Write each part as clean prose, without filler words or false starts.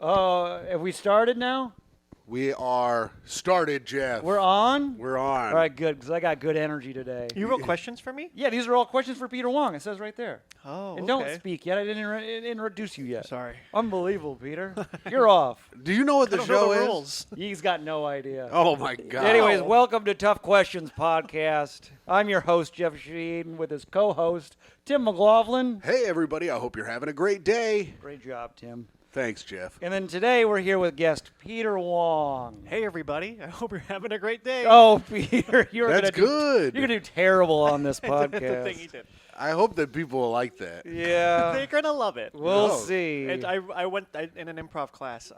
Have we started now? We are started, Jeff. We're on? We're on. All right, good, because I got good energy today. You wrote questions for me? Yeah, these are all questions for Peter Wong. It says right there. Oh, And don't speak yet. I didn't introduce you yet. Sorry. Unbelievable, Peter. You're off. Do you know what the show is? Rules. He's got no idea. Oh, my God. Anyways, welcome to Tough Questions Podcast. I'm your host, Jeff Sheen, with his co-host, Tim McLaughlin. Hey, everybody. I hope you're having a great day. Great job, Tim. Thanks, Jeff. And then today we're here with guest Peter Wong. Hey, everybody. I hope you're having a great day. Oh, Peter, you're That's good. You're going to do terrible on this podcast. The thing he did. I hope that people will like that. Yeah. They're going to love it. We'll No. see. And I went in an improv class.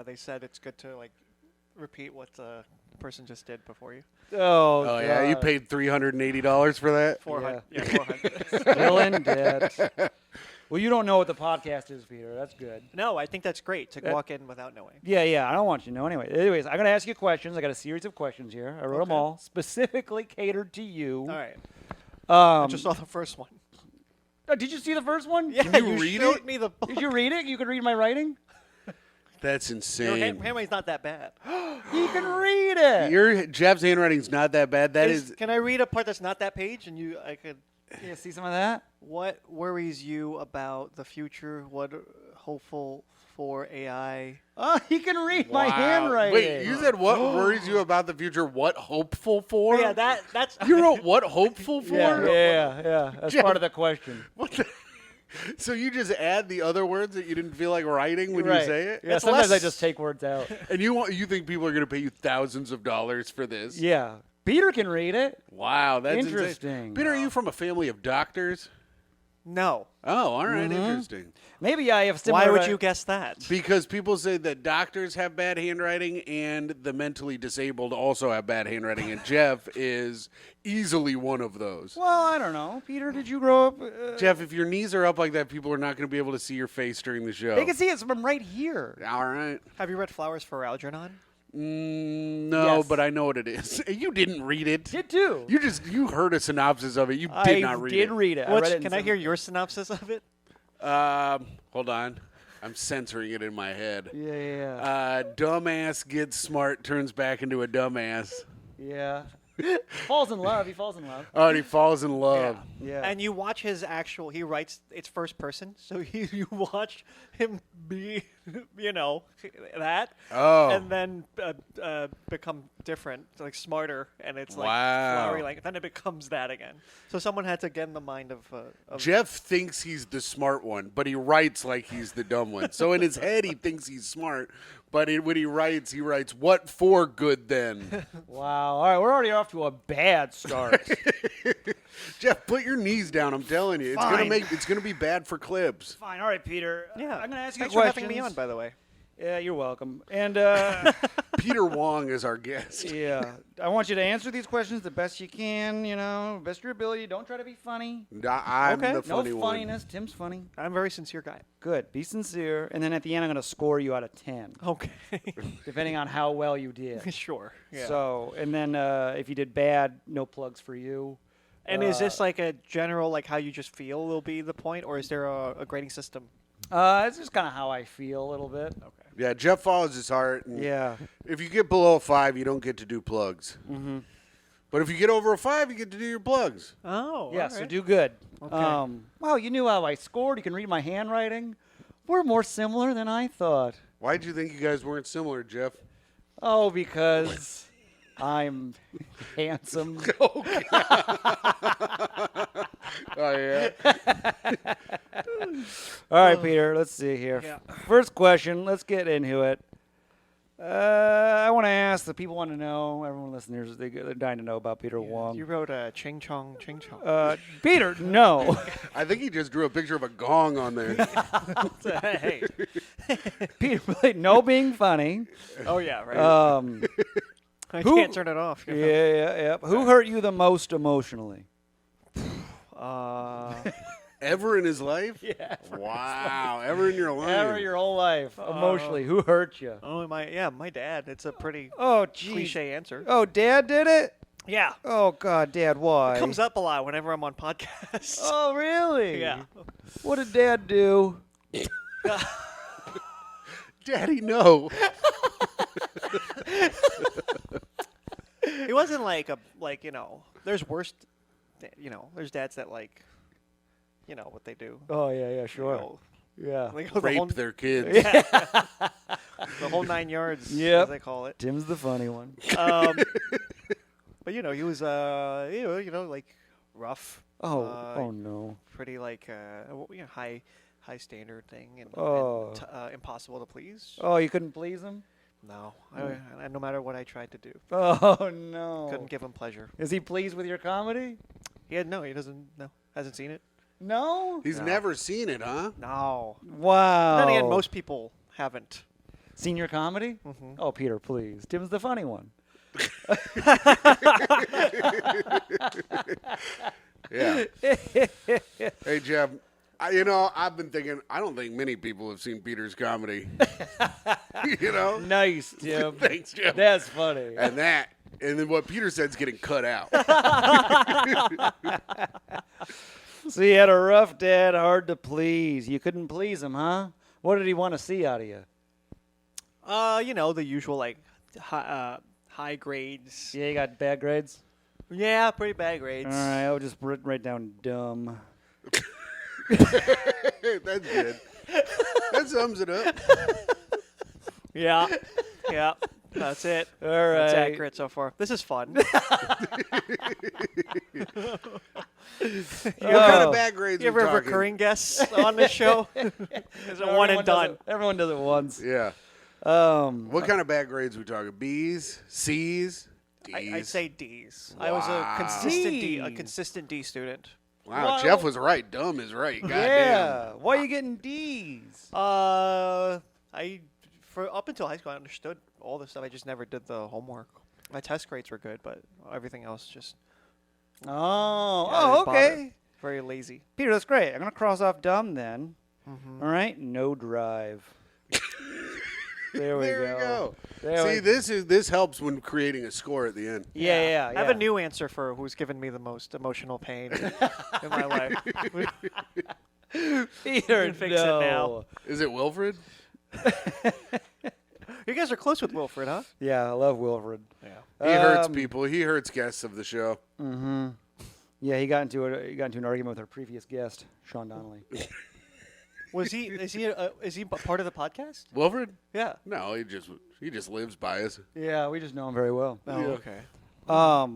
They said it's good to repeat what the person just did before you. Oh, Yeah. You God. paid $380 for that? 400. Yeah, 400. Still in debt. Well, you don't know what the podcast is, Peter. That's good. No, I think that's great to walk in without knowing. Yeah. I don't want you to know anyway. Anyways, I'm going to ask you questions. I got a series of questions here. I wrote them Okay. all specifically catered to you. All right. I Um, just saw the first one. did you see the first one? Yeah, Can you read showed it? me the book. Did you read it? You could read my writing? That's Your insane. handwriting's not that bad. You can read it. Jeff's handwriting's not that bad. That is. Can I read a part that's not that page? And I could. Can you see some of that? What worries you about the future? What hopeful for AI? Oh, he can read my Wow. handwriting. Wait, you said what worries you about the future? What hopeful for? Yeah, that's. You wrote what hopeful for? Yeah. That's Jeff. part of the question. What the? So you just add the other words that you didn't feel like writing when Right. you say it? Yeah, It's sometimes I less- just take words out. And you think people are going to pay you thousands of dollars for this? Yeah. Peter can read it. Wow, that's insane. Interesting. Peter, are you from a family of doctors? No. Oh, all right, Mm-hmm. interesting. Maybe I have similar. Why would you guess that? Because people say that doctors have bad handwriting and the mentally disabled also have bad handwriting, and Jeff is easily one of those. Well, I don't know. Peter, did you grow up? Jeff, if your knees are up like that, people are not going to be able to see your face during the show. They can see it from right here. All right. Have you read Flowers for Algernon? No, Yes. but I know what it is. You didn't read it. Did too. You heard a synopsis of it. You did not read it. I did read it. I What's, read it in can I some- hear your synopsis of it? Hold on. I'm censoring it in my head. Yeah. Dumbass gets smart, turns back into a dumbass. Yeah. Falls in love. He falls in love. Oh, and he falls in love. Yeah. And you watch his actual. He writes. It's first person, so you watch him be, that. Oh. And then become different, like smarter, and it's like Wow. flowery. Like then it becomes that again. So someone had to get in the mind of. Jeff thinks he's the smart one, but he writes like he's the dumb one. So in his head, he thinks he's smart, but when he writes, "What for good then?" Wow. All right. We're already off to a bad start. Jeff, put your knees down. I'm telling you, Fine. it's gonna be bad for clips. Fine. All right, Peter. Yeah. I'm going to ask you Thanks questions. for having me on, by the way. Yeah, you're welcome. And Peter Wong is our guest. yeah, I want you to answer these questions the best you can. Best of your ability. Don't try to be funny. I'm Okay. the funny No one. funniness. Tim's funny. I'm a very sincere guy. Good. Be sincere. And then at the end, I'm going to score you out of 10, Okay. depending on how well you did. Sure. Yeah. So, and then if you did bad, no plugs for you. And is this like a general, like how you just feel will be the point, or is there a grading system? It's just kind of how I feel a little bit. Okay. Yeah, Jeff follows his heart. And Yeah. If you get below a 5, you don't get to do plugs. Mm-hmm. But if you get over a 5, you get to do your plugs. Oh. Yeah, all so right. do good. Okay. Wow, you knew how I scored. You can read my handwriting. We're more similar than I thought. Why'd you think you guys weren't similar, Jeff? Oh, because I'm handsome. Oh, yeah. All right, Peter, let's see here. Yeah. First question, let's get into it. I want to ask, the people want to know, everyone listeners, they're dying to know about Peter Wong. You wrote a ching chong, ching chong. Peter, no. I think he just drew a picture of a gong on there. Hey. Peter, really, no being funny. Oh yeah, right. I who- can't turn it off. you know. Yeah. Who hurt you the most emotionally? Ever in his life? Yeah. Wow. Ever in your life? Ever your whole life, emotionally, who hurt you? Oh my dad. It's a pretty Oh, geez. cliche answer. Oh, Dad did it? Yeah. Oh, God, Dad, why? It comes up a lot whenever I'm on podcasts. Oh, really? Yeah. What did Dad do? Daddy, no. He wasn't like there's worse, there's dads that like, what they do. Oh yeah, You sure. know, Yeah. like the Rape whole, their kids. the whole 9 yards, Yep. as they call it. Tim's the funny one. But he was like rough. Oh no. Pretty like high standard thing and, Oh. impossible to please. Oh, you couldn't please him? No, I no matter what I tried to do, Oh no. couldn't give him pleasure. Is he pleased with your comedy? He doesn't hasn't seen it. No. He's never seen it, huh? No. Wow. Then again, most people haven't. Seen your comedy? Mhm. Oh, Peter, please. Tim's the funny one. Yeah. Hey, Jeff. I've been thinking. I don't think many people have seen Peter's comedy. Nice, Tim. Thanks, Jeff. That's funny. And then what Peter said's getting cut out. So you had a rough dad, hard to please. You couldn't please him, huh? What did he want to see out of you? The usual like high grades. Yeah, you got bad grades? Yeah, pretty bad grades. All right, I'll just write down dumb. That's good. That sums it up. Yeah, yeah. That's it. All right. That's accurate so far. This is fun. What kind of bad grades You are we ever have talking? recurring guests on this show? Is it one and done? Everyone does it once. Yeah. Um, What kind of bad grades are we talking? B's? C's? D's? I'd say D's. I was a Wow. consistent D student. Wow, Well- Jeff was right. Dumb is right. Goddamn. yeah. Why are you getting D's? For up until high school, I understood all this stuff. I just never did the homework. My test grades were good, but everything else just Oh, I didn't bother. okay. Very lazy. Peter, that's great. I'm going to cross off dumb then. Mm-hmm. All right, no drive. There we There we go. There See, we- this helps when creating a score at the end. Yeah. I have a new answer for who's given me the most emotional pain in my life. Peter, can fix it now. Is it Wilfred? You guys are close with Wilfred, huh? Yeah, I love Wilfred. Yeah. He hurts people. He hurts guests of the show. Mm-hmm. Yeah, he got into an argument with our previous guest, Sean Donnelly. Is he a part of the podcast? Wilfred? Yeah. No, he just lives by us. Yeah, we just know him very well. Oh, Yeah. okay. All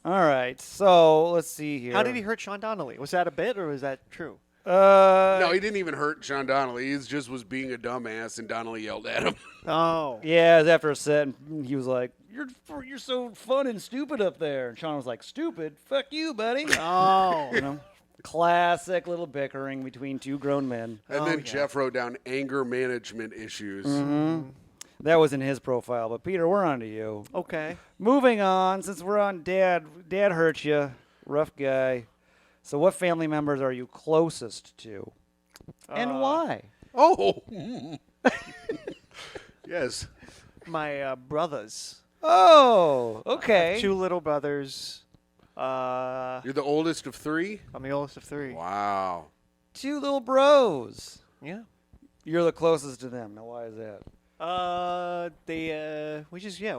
right. So let's see here. How did he hurt Sean Donnelly? Was that a bit or was that true? No, he didn't even hurt Sean Donnelly. He just was being a dumbass, and Donnelly yelled at him. Oh. Yeah, it was after a set, and he was like, "You're so fun and stupid up there." And Sean was like, "Stupid? Fuck you, buddy." Oh. You know, classic little bickering between two grown men. And Oh, then yeah. Jeff wrote down anger management issues. Mm-hmm. That was in his profile. But Peter, we're on to you. Okay. Moving on, since we're on Dad. Dad hurt you, rough guy. So, what family members are you closest to, and why? Oh, yes. My brothers. Oh, okay. 2 little brothers. You're the oldest of 3? I'm the oldest of 3. Wow. 2 little bros. Yeah. You're the closest to them. Now, why is that?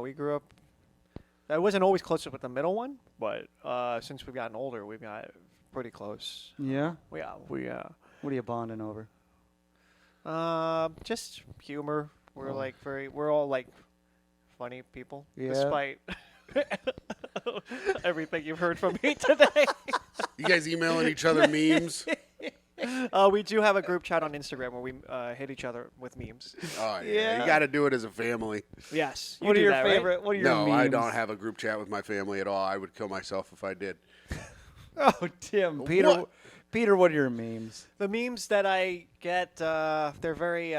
We grew up. I wasn't always close with the middle one, but since we've gotten older, we've got pretty close. Yeah. We What are you bonding over? just humor. We're Oh. we're all like funny people, Yeah. despite everything you've heard from me today. You guys emailing each other memes? We do have a group chat on Instagram where we hit each other with memes. Oh, yeah. Yeah. You got to do it as a family. Yes. What are do your that, right? favorite? What are your No, memes? I don't have a group chat with my family at all. I would kill myself if I did. Oh, Tim, Peter, What? Peter, what are your memes? The memes that I get, they're very,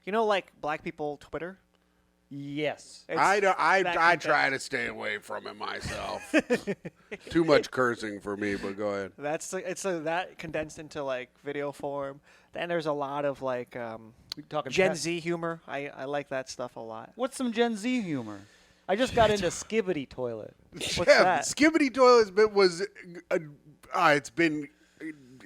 like black people Twitter. Yes. It's I that try content. to stay away from it myself. Too much cursing for me, but go ahead. That condensed into like video form. Then there's a lot of like We talking Gen past- Z humor. I like that stuff a lot. What's some Gen Z humor? I just got into Skibbity Toilet. What's Yeah, that? Skibbity Toilets bit was,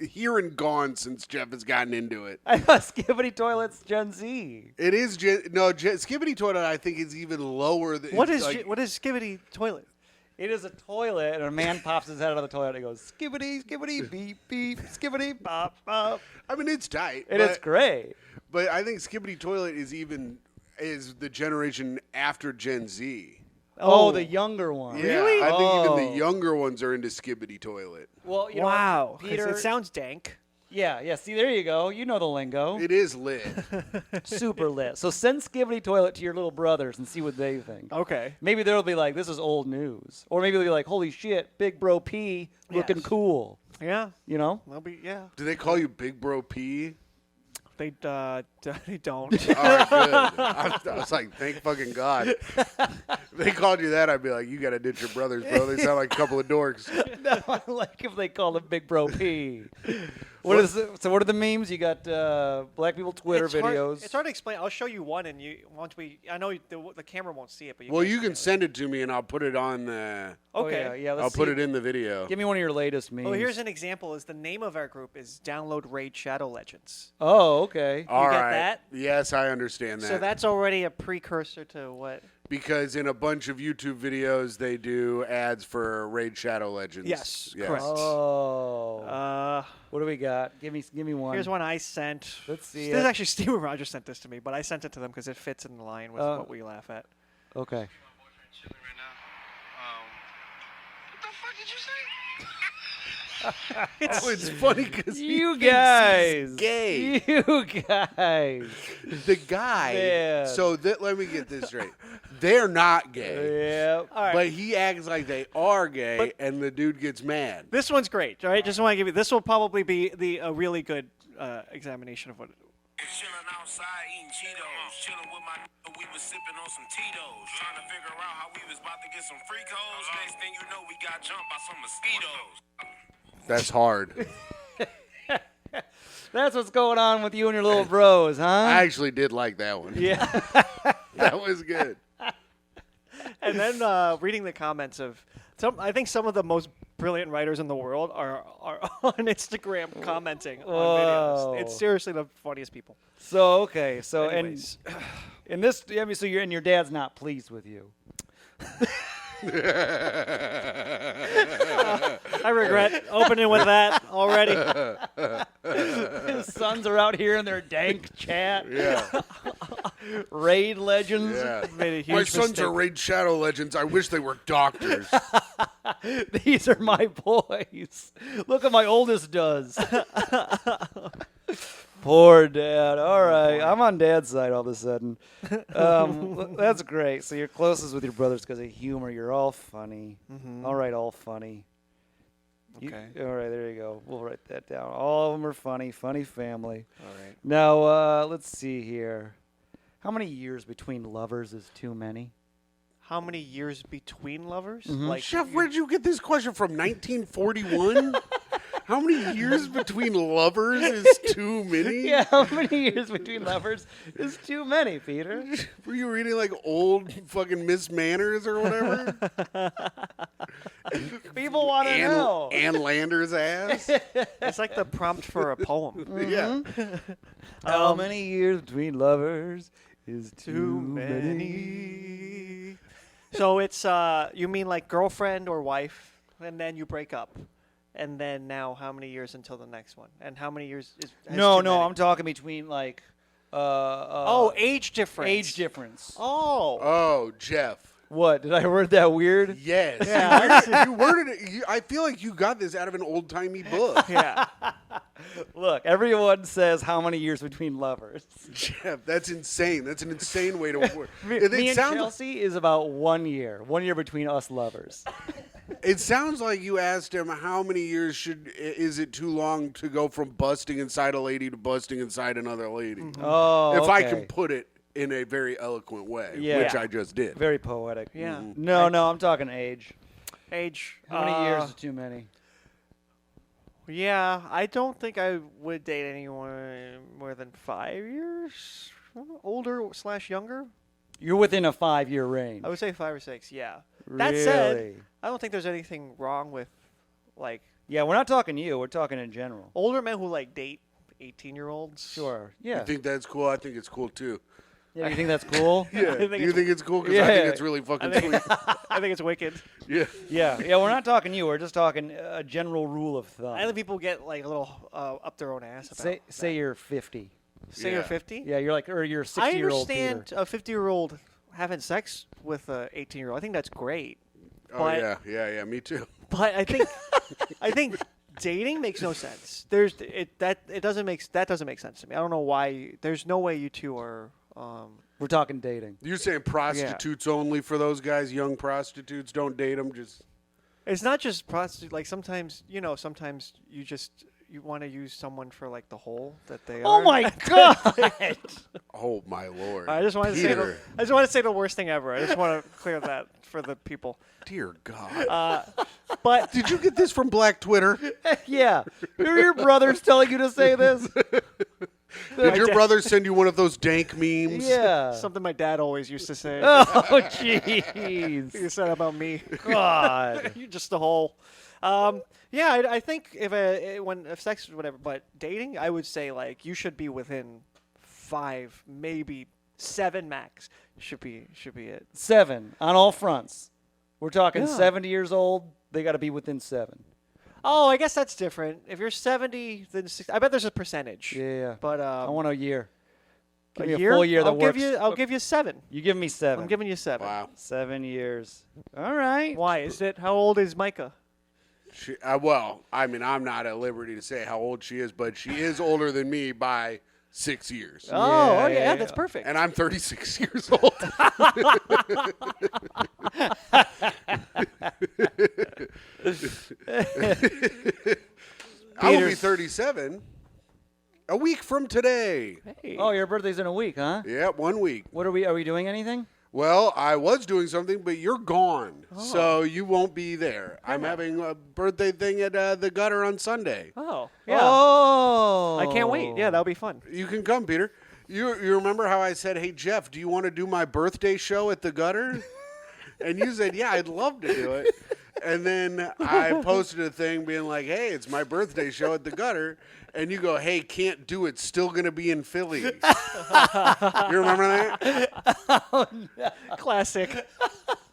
here and gone since Jeff has gotten into it. I thought Skibbity Toilet's Gen Z. It is Skibbity Toilet. I think is even lower. Than, What is like, what is Skibbity Toilet? It is a toilet, and a man pops his head out of the toilet and he goes, skibbity, skibbity, beep, beep, skibbity, bop, bop. I mean, it's tight. And it's great. But I think Skibbity Toilet is the generation after Gen Z. Oh, the younger one. Yeah, I think even the Oh. younger ones are into Skibbity Toilet. Well, you know, Wow, 'cause Peter. it sounds dank. Yeah. See, there you go. You know the lingo. It is lit. Super lit. So send Skibbity Toilet to your little brothers and see what they think. Okay. Maybe they'll be like, this is old news. Or maybe they'll be like, holy shit, Big Bro P looking Yes. cool. Yeah. You know? They'll be Do they call you Big Bro P? They they don't. All right, good. I was like, thank fucking God. If they called you that, I'd be like, you got to ditch your brothers, bro. They sound like a couple of dorks. No, I like if they call him Big Bro P. What are the memes? You got black people Twitter videos. It's hard to explain. I'll show you one, and I know the camera won't see it, but Well, you can can send it to me, and I'll put it on the. Oh, Okay. yeah, let's I'll put see. it in the video. Give me one of your latest memes. Well, here's an example. Is the name of our group is Download Raid Shadow Legends. Oh, okay. All get right. that? Yes, I understand that. So that's already a precursor to what? Because in a bunch of YouTube videos, they do ads for Raid Shadow Legends. Yes, correct. Oh. What do we got? Give me one. Here's one I sent. Let's see This is it. actually Steven Rogers sent this to me, but I sent it to them because it fits in line with what we laugh at. Okay. My boyfriend chilling right now. What the fuck did you say? Oh, it's funny because You guys. gay. You guys. The guy. Yeah. So let me get this straight. They're not gay, Yep. All right. but he acts like they are gay, But- and the dude gets mad. This one's great, all right? Just want to give you. This will probably be a really good examination of what. Chilling outside eating Cheetos. Chilling with my nigga, we was sipping on some Tito's. Trying to figure out how we was about to get some free codes. Next thing you know, we got jumped by some mosquitoes. That's hard. That's what's going on with you and your little bros, huh? I actually did like that one. Yeah. That was good. And then reading the comments of I think some of the most brilliant writers in the world are on Instagram commenting on Whoa. videos. It's seriously the funniest people. So okay. So Anyways. and in this, I mean, so your dad's not pleased with you. I regret opening with that already. His sons are out here in their dank chat. Yeah. Raid legends. Yeah. Made a huge My sons mistake. are Raid Shadow Legends. I wish they were doctors. These are my boys. Look what my oldest does. Poor dad. All right. I'm on dad's side all of a sudden. That's great. So you're closest with your brothers because of humor. You're all funny. All right, all funny. Okay. All right, there you go. We'll write that down. All of them are funny. Funny family. All right. Now, let's see here. How many years between lovers is too many? How many years between lovers? Mm-hmm. Like Chef, where'd you get this question from? 1941? How many years between lovers is too many? Yeah, how many years between lovers is too many, Peter? Were you reading like old fucking Miss Manners or whatever? People want to know. Ann Lander's ass? it's like the prompt for a poem. Yeah. How many years between lovers is Too many. So it's you mean like girlfriend or wife, and then you break up, and then now how many years until the next one, and how many years is? has No, too no, many? I'm talking between like. Age difference. Age difference. Oh. Oh, Jeff. What? Did I word that weird? Yes. Yeah. You worded it. I feel like you got this out of an old timey book. Yeah. Look, everyone says how many years between lovers. Jeff, that's insane. That's an insane way to word. Me It and sounds- Chelsea is about 1 year. 1 year between us lovers. It sounds like you asked him how many years is it too long to go from busting inside a lady to busting inside another lady? Oh, If I okay. can put it in a very eloquent way, Yeah. which I just did. Very poetic. Yeah. No, no, I'm talking age. Age. How many years is too many? Yeah, I don't think I would date anyone more than 5 years. Older / younger. You're within a 5-year range. I would say 5 or 6. Yeah. That said, Really? I don't think there's anything wrong with like Yeah, we're not talking you. We're talking in general. Older men who like date 18-year-olds. Sure. Yeah. You think that's cool? I think it's cool too. Yeah. You think that's cool? Yeah. think Do you it's- think it's cool? Because Yeah. I think it's really fucking sweet. I think it's wicked. Yeah. Yeah. Yeah. We're not talking you. We're just talking a general rule of thumb. I think people get like a little up their own ass about Say you're 50. Say Yeah. you're 50. Yeah, you're like, or you're a I 60-year-old understand Peter. a 50-year-old having sex with a 18-year-old. I think that's great. Oh But- yeah. Me too. But I think dating makes no sense. That doesn't make sense to me. I don't know why. There's no way you two are. We're talking dating. You're saying prostitutes only for those guys? Young prostitutes, don't date them. Just It's not just prostitute. Like sometimes you want to use someone for like the hole that they Oh are. my God! oh my lord. I just want to say. Peter. I just want to say the worst thing ever. I just want to clear that for the people. Dear God. But Did you get this from Black Twitter? Yeah. Are your brothers telling you to say this? Did your brother send you one of those dank memes? Yeah. something my dad always used to say. Oh, jeez. He said about me. God. You're just a hole. Yeah, I think if sex is whatever, but dating, I would say like you should be within 5, maybe 7 max. Should be it. 7 on all fronts. We're talking Yeah. 70 years old. They got to be within 7. Oh, I guess that's different. If you're 70, then 60, I bet there's a percentage. Yeah. But I want a year. Give me a year? a full year that I'll works. I'll give you 7. You give me 7. I'm giving you 7. Wow. 7 years. All right. Why is it? How old is Micah? Well, I mean, I'm not at liberty to say how old she is, but she is older than me by 6 years. Oh, yeah, yeah, that's perfect. And I'm 36 years old. I will be Peter's- 37 a week from today. Hey. Oh, your birthday's in a week, huh? Yeah, 1 week. What are we doing anything? Well, I was doing something, but you're gone, so you won't be there. I'm having a birthday thing at the Gutter on Sunday. Oh, yeah. Oh. I can't wait. Yeah, that'll be fun. You can come, Peter. You remember how I said, "Hey Jeff, do you want to do my birthday show at the Gutter?" And you said, "Yeah, I'd love to do it." And then I posted a thing being like, "Hey, it's my birthday show at the Gutter," and you go, "Hey, can't do it. Still gonna be in Philly." You remember that? Classic.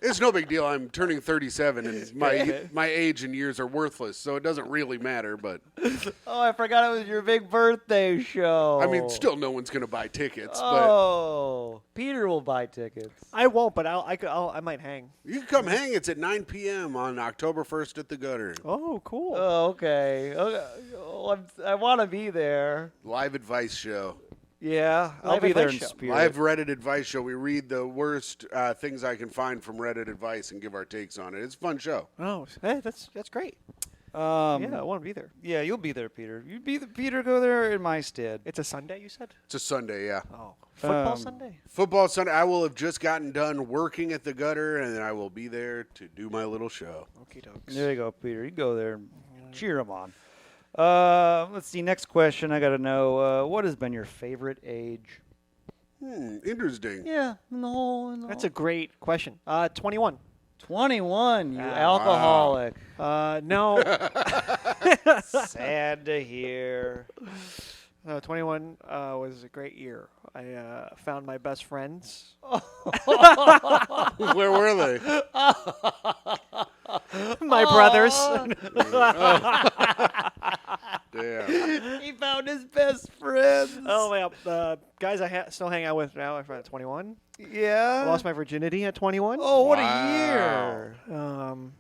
It's no big deal. I'm turning 37, and my age and years are worthless, so it doesn't really matter. But Oh, I forgot it was your big birthday show. I mean, still, no one's gonna buy tickets. Oh, Peter will buy tickets. I won't, but I might hang. But you can come hang. It's at 9 p.m. on October 1st at the Gutter. Oh, cool. Oh, okay. Oh, I want to be there. Live advice show. Yeah, I'll Live be there in advice show. spirit. Live Reddit advice show. We read the worst things I can find from Reddit advice and give our takes on it. It's a fun show. Oh, hey, that's great. Yeah, I want to be there. Yeah, you'll be there, Peter. You be the Peter. Go there in my stead. It's a Sunday, you said? It's a Sunday, yeah. Oh, football Um, Sunday. Football Sunday. I will have just gotten done working at the Gutter, and then I will be there to do my little show. Okie dokes. There you go, Peter. You go there and cheer him on. Let's see. Next question. I got to know what has been your favorite age? Interesting. Yeah, in the whole. That's a great question. 21. 21. You alcoholic. No, Sad to hear. no, 21 was a great year. I found my best friends. Where were they? My brothers. Damn. He found his best friends. Oh, man. The guys I still hang out with now, I found at 21. Yeah. I lost my virginity at 21. Oh, what Wow. a year.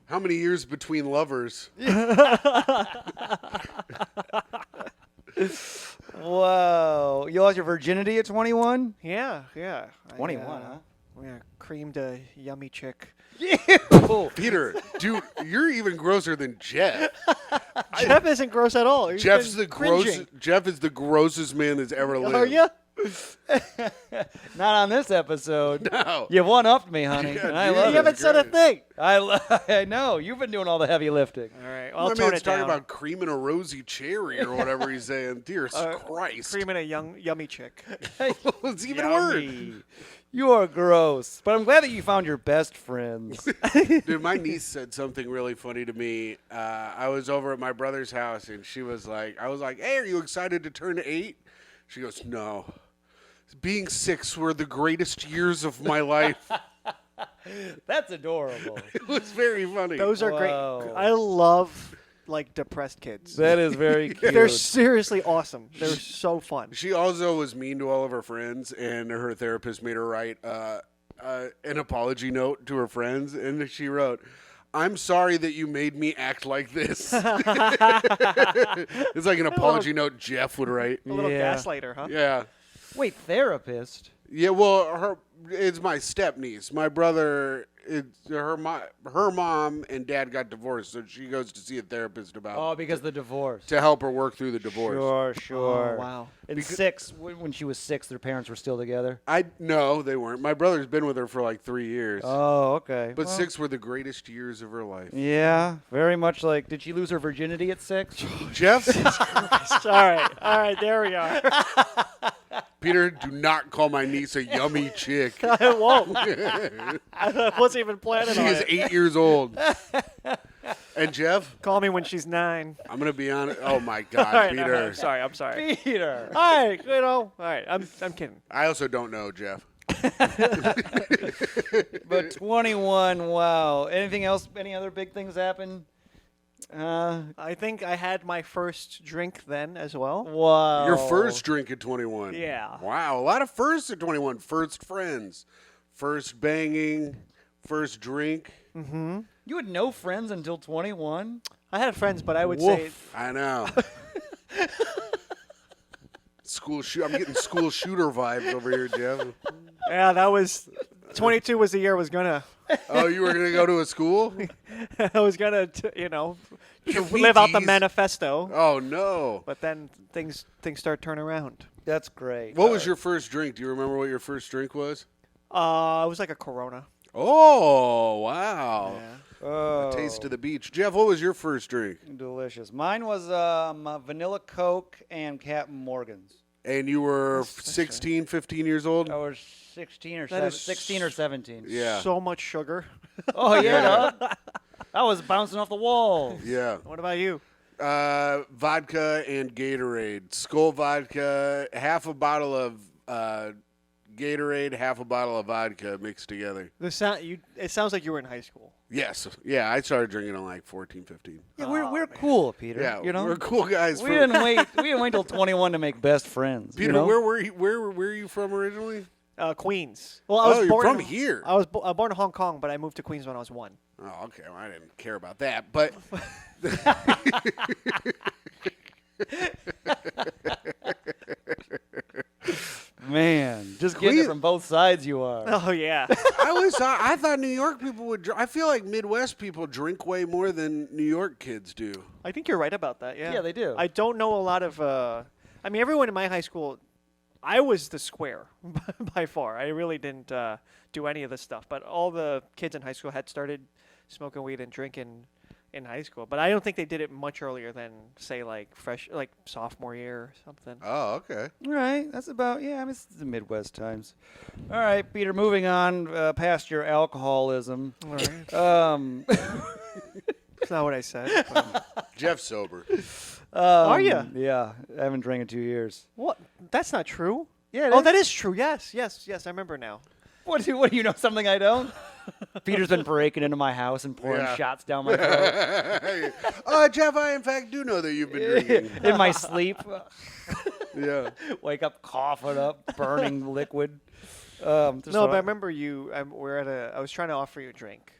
How many years between lovers? Whoa. You lost your virginity at 21? Yeah. 21, I, huh? Yeah, creamed a yummy chick. Peter, dude, you're even grosser than Jeff. Jeff isn't gross at all. He's Jeff's been the gross. cringing. Jeff is the grossest man that's ever lived. Are you? Not on this episode. No. You one-upped me, honey, Yeah, and I dude. love You it. haven't said a thing. I know. You've been doing all the heavy lifting. All right, My I'll tone man's it talking down. about cream and a rosy cherry or whatever he's saying. Dear Christ. Cream and a yummy chick. It's even worse. Yummy. You are gross. But I'm glad that you found your best friends. Dude, my niece said something really funny to me. I was over at my brother's house, and she was like, I was like, hey, are you excited to turn 8? She goes, no. Being 6 were the greatest years of my life. That's adorable. It was very funny. Those are Whoa. great. I love like depressed kids. That is very cute. They're seriously awesome. They're so fun. She also was mean to all of her friends, and her therapist made her write an apology note to her friends, and she wrote, I'm sorry that you made me act like this. It's like an apology note Jeff would write. A little Yeah. gaslighter, huh? Yeah. Wait, therapist? Yeah, well, it's my step niece. My brother, her mom and dad got divorced, so she goes to see a therapist about Oh, because of the divorce. to help her work through the divorce. Sure. Oh, wow. And 6, when she was 6, their parents were still together? No, they weren't. My brother's been with her for like 3 years, Oh, okay. but Well, 6 were the greatest years of her life. Yeah, very much like, did she lose her virginity at 6? Jeff, All right, there we are. Peter, do not call my niece a yummy chick. I won't. I wasn't even planning She on is it. 8 years old. And Jeff, Call me when she's 9. I'm gonna be honest. Oh my God, All right, Peter. I'm sorry. Peter. All right, all right. I'm kidding. I also don't know, Jeff. But 21, wow. Anything else? Any other big things happen? I think I had my first drink then as well. Wow. Your first drink at 21. Yeah. Wow, a lot of firsts at 21. First friends, first banging, first drink. You had no friends until 21? I had friends, but I would say I know. I'm getting school shooter vibes over here, Jeff. yeah, that was 22 was the year I was gonna Oh, you were gonna go to a school? live out the Wheaties. manifesto. Oh no. But then things start turning around. That's great. What was your first drink? Do you remember what your first drink was? It was like a Corona. Oh wow. Yeah. Oh, Taste of the beach. Jeff, what was your first drink? delicious. Mine was vanilla Coke and Captain Morgan's. And you were That's 16, 15 years old? I was 16 or That is 16 or 17. Yeah. So much sugar. Oh, yeah. dog. I was bouncing off the walls. Yeah. What about you? Vodka and Gatorade. Skull vodka, half a bottle of Gatorade, half a bottle of vodka mixed together. It sounds like you were in high school. Yes. Yeah, I started drinking at like 14, 15. Yeah, Oh, we're man. cool, Peter. Yeah, you know, we're cool guys. we didn't wait. We didn't wait till 21 to make best friends. Peter, you know? where were you from originally? Queens. Well, I was Oh, you're born from in, here. I was born in Hong Kong, but I moved to Queens when I was 1. Oh, okay. Well, I didn't care about that, but Man, just getting it from both sides you are. Oh yeah. I thought New York people would. I feel like Midwest people drink way more than New York kids do. I think you're right about that. Yeah. Yeah, they do. I don't know a lot of. I mean, everyone in my high school, I was the square by far. I really didn't do any of this stuff, but all the kids in high school had started smoking weed and drinking in high school. But I don't think they did it much earlier than say like sophomore year or something. Oh, okay. All right, that's about, yeah, I mean, it's the Midwest times. All right, Peter, moving on past your alcoholism. All right. That's not what I said. but- Jeff's sober. Are ya? Yeah, I haven't drank in 2 years. What? That's not true. Yeah, it Oh, is. that is true. Yes. I remember now. What do you know something I don't? Peter's been breaking into my house and pouring Yeah. shots down my throat Jeff, I in fact do know that you've been drinking. in my sleep. Yeah. Wake up coughing up, burning liquid. No, but I remember you. I was trying to offer you a drink.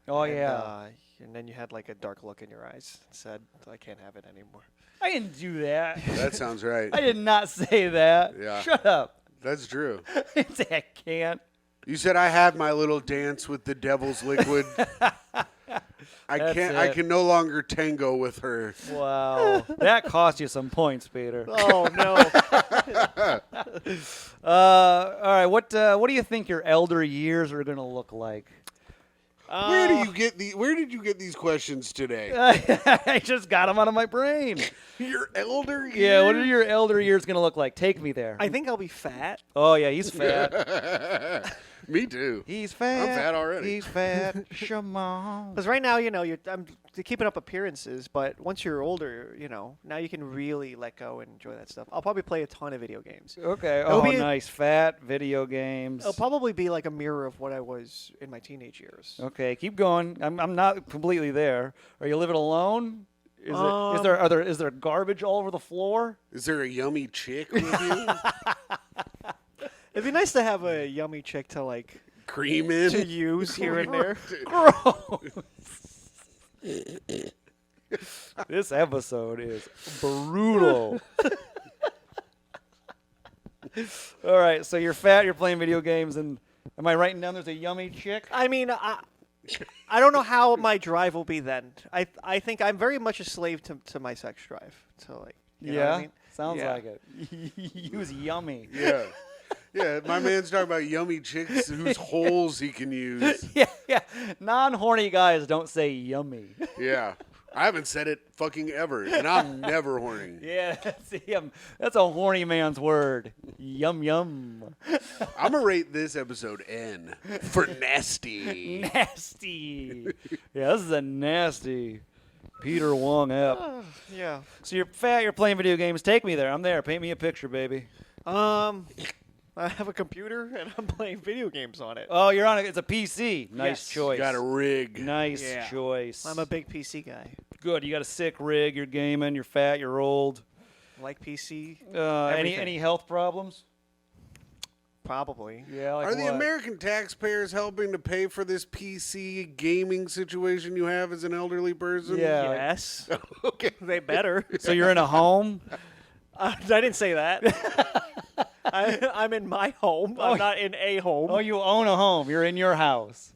Oh, and, yeah. and then you had like a dark look in your eyes. And said, "I can't have it anymore." I didn't do that. That sounds right. I did not say that. Yeah. Shut up. That's true. I can't. You said I had my little dance with the devil's liquid. I I That's can't. I it. can no longer tango with her. Wow. That cost you some points, Peter. Oh no. All right. What do you think your elder years are going to look like? Where do you get Where did you get these questions today? I just got them out of my brain. Your elder years? Yeah, what are your elder years going to look like? Take me there. I think I'll be fat. Oh, yeah, he's fat. Me too. He's fat. I'm fat already. He's fat. Shimon. Because right now, I'm keeping up appearances, but once you're older, now you can really let go and enjoy that stuff. I'll probably play a ton of video games. Okay. It'll Oh, be- nice. Fat video games. It'll probably be like a mirror of what I was in my teenage years. Okay, keep going. I'm not completely there. Are you living alone? Is there garbage all over the floor? Is there a yummy chick with you? It'd be nice to have a yummy chick to like Cream in? to use here and there. This episode is brutal. All right, so you're fat, you're playing video games, and am I writing down there's a yummy chick? I mean, I don't know how my drive will be then. I think I'm very much a slave to my sex drive. So like, you know what I mean? Sounds Yeah. like it. Use yummy. Yeah. Yeah, my man's talking about yummy chicks whose holes he can use. Yeah. Non-horny guys don't say yummy. Yeah. I haven't said it fucking ever, and I'm never horny. Yeah, that's a horny man's word. Yum yum. I'm going to rate this episode N for nasty. Nasty. Yeah, this is a nasty Peter Wong app. Yeah. So you're fat, you're playing video games. Take me there. I'm there. Paint me a picture, baby. I have a computer and I'm playing video games on it. Oh, you're on it. It's a PC. Nice Yes. choice. Got a rig. Nice Yeah. choice. I'm a big PC guy. Good. You got a sick rig. You're gaming. You're fat. You're old. Like PC, Any Everything. health problems? probably. Yeah. Like Are the what? American taxpayers helping to pay for this PC gaming situation you have as an elderly person? Yeah. Yes. Okay. They better. So you're in a home. I didn't say that. I'm in my home. I'm not in a home. Oh, you own a home. You're in your house.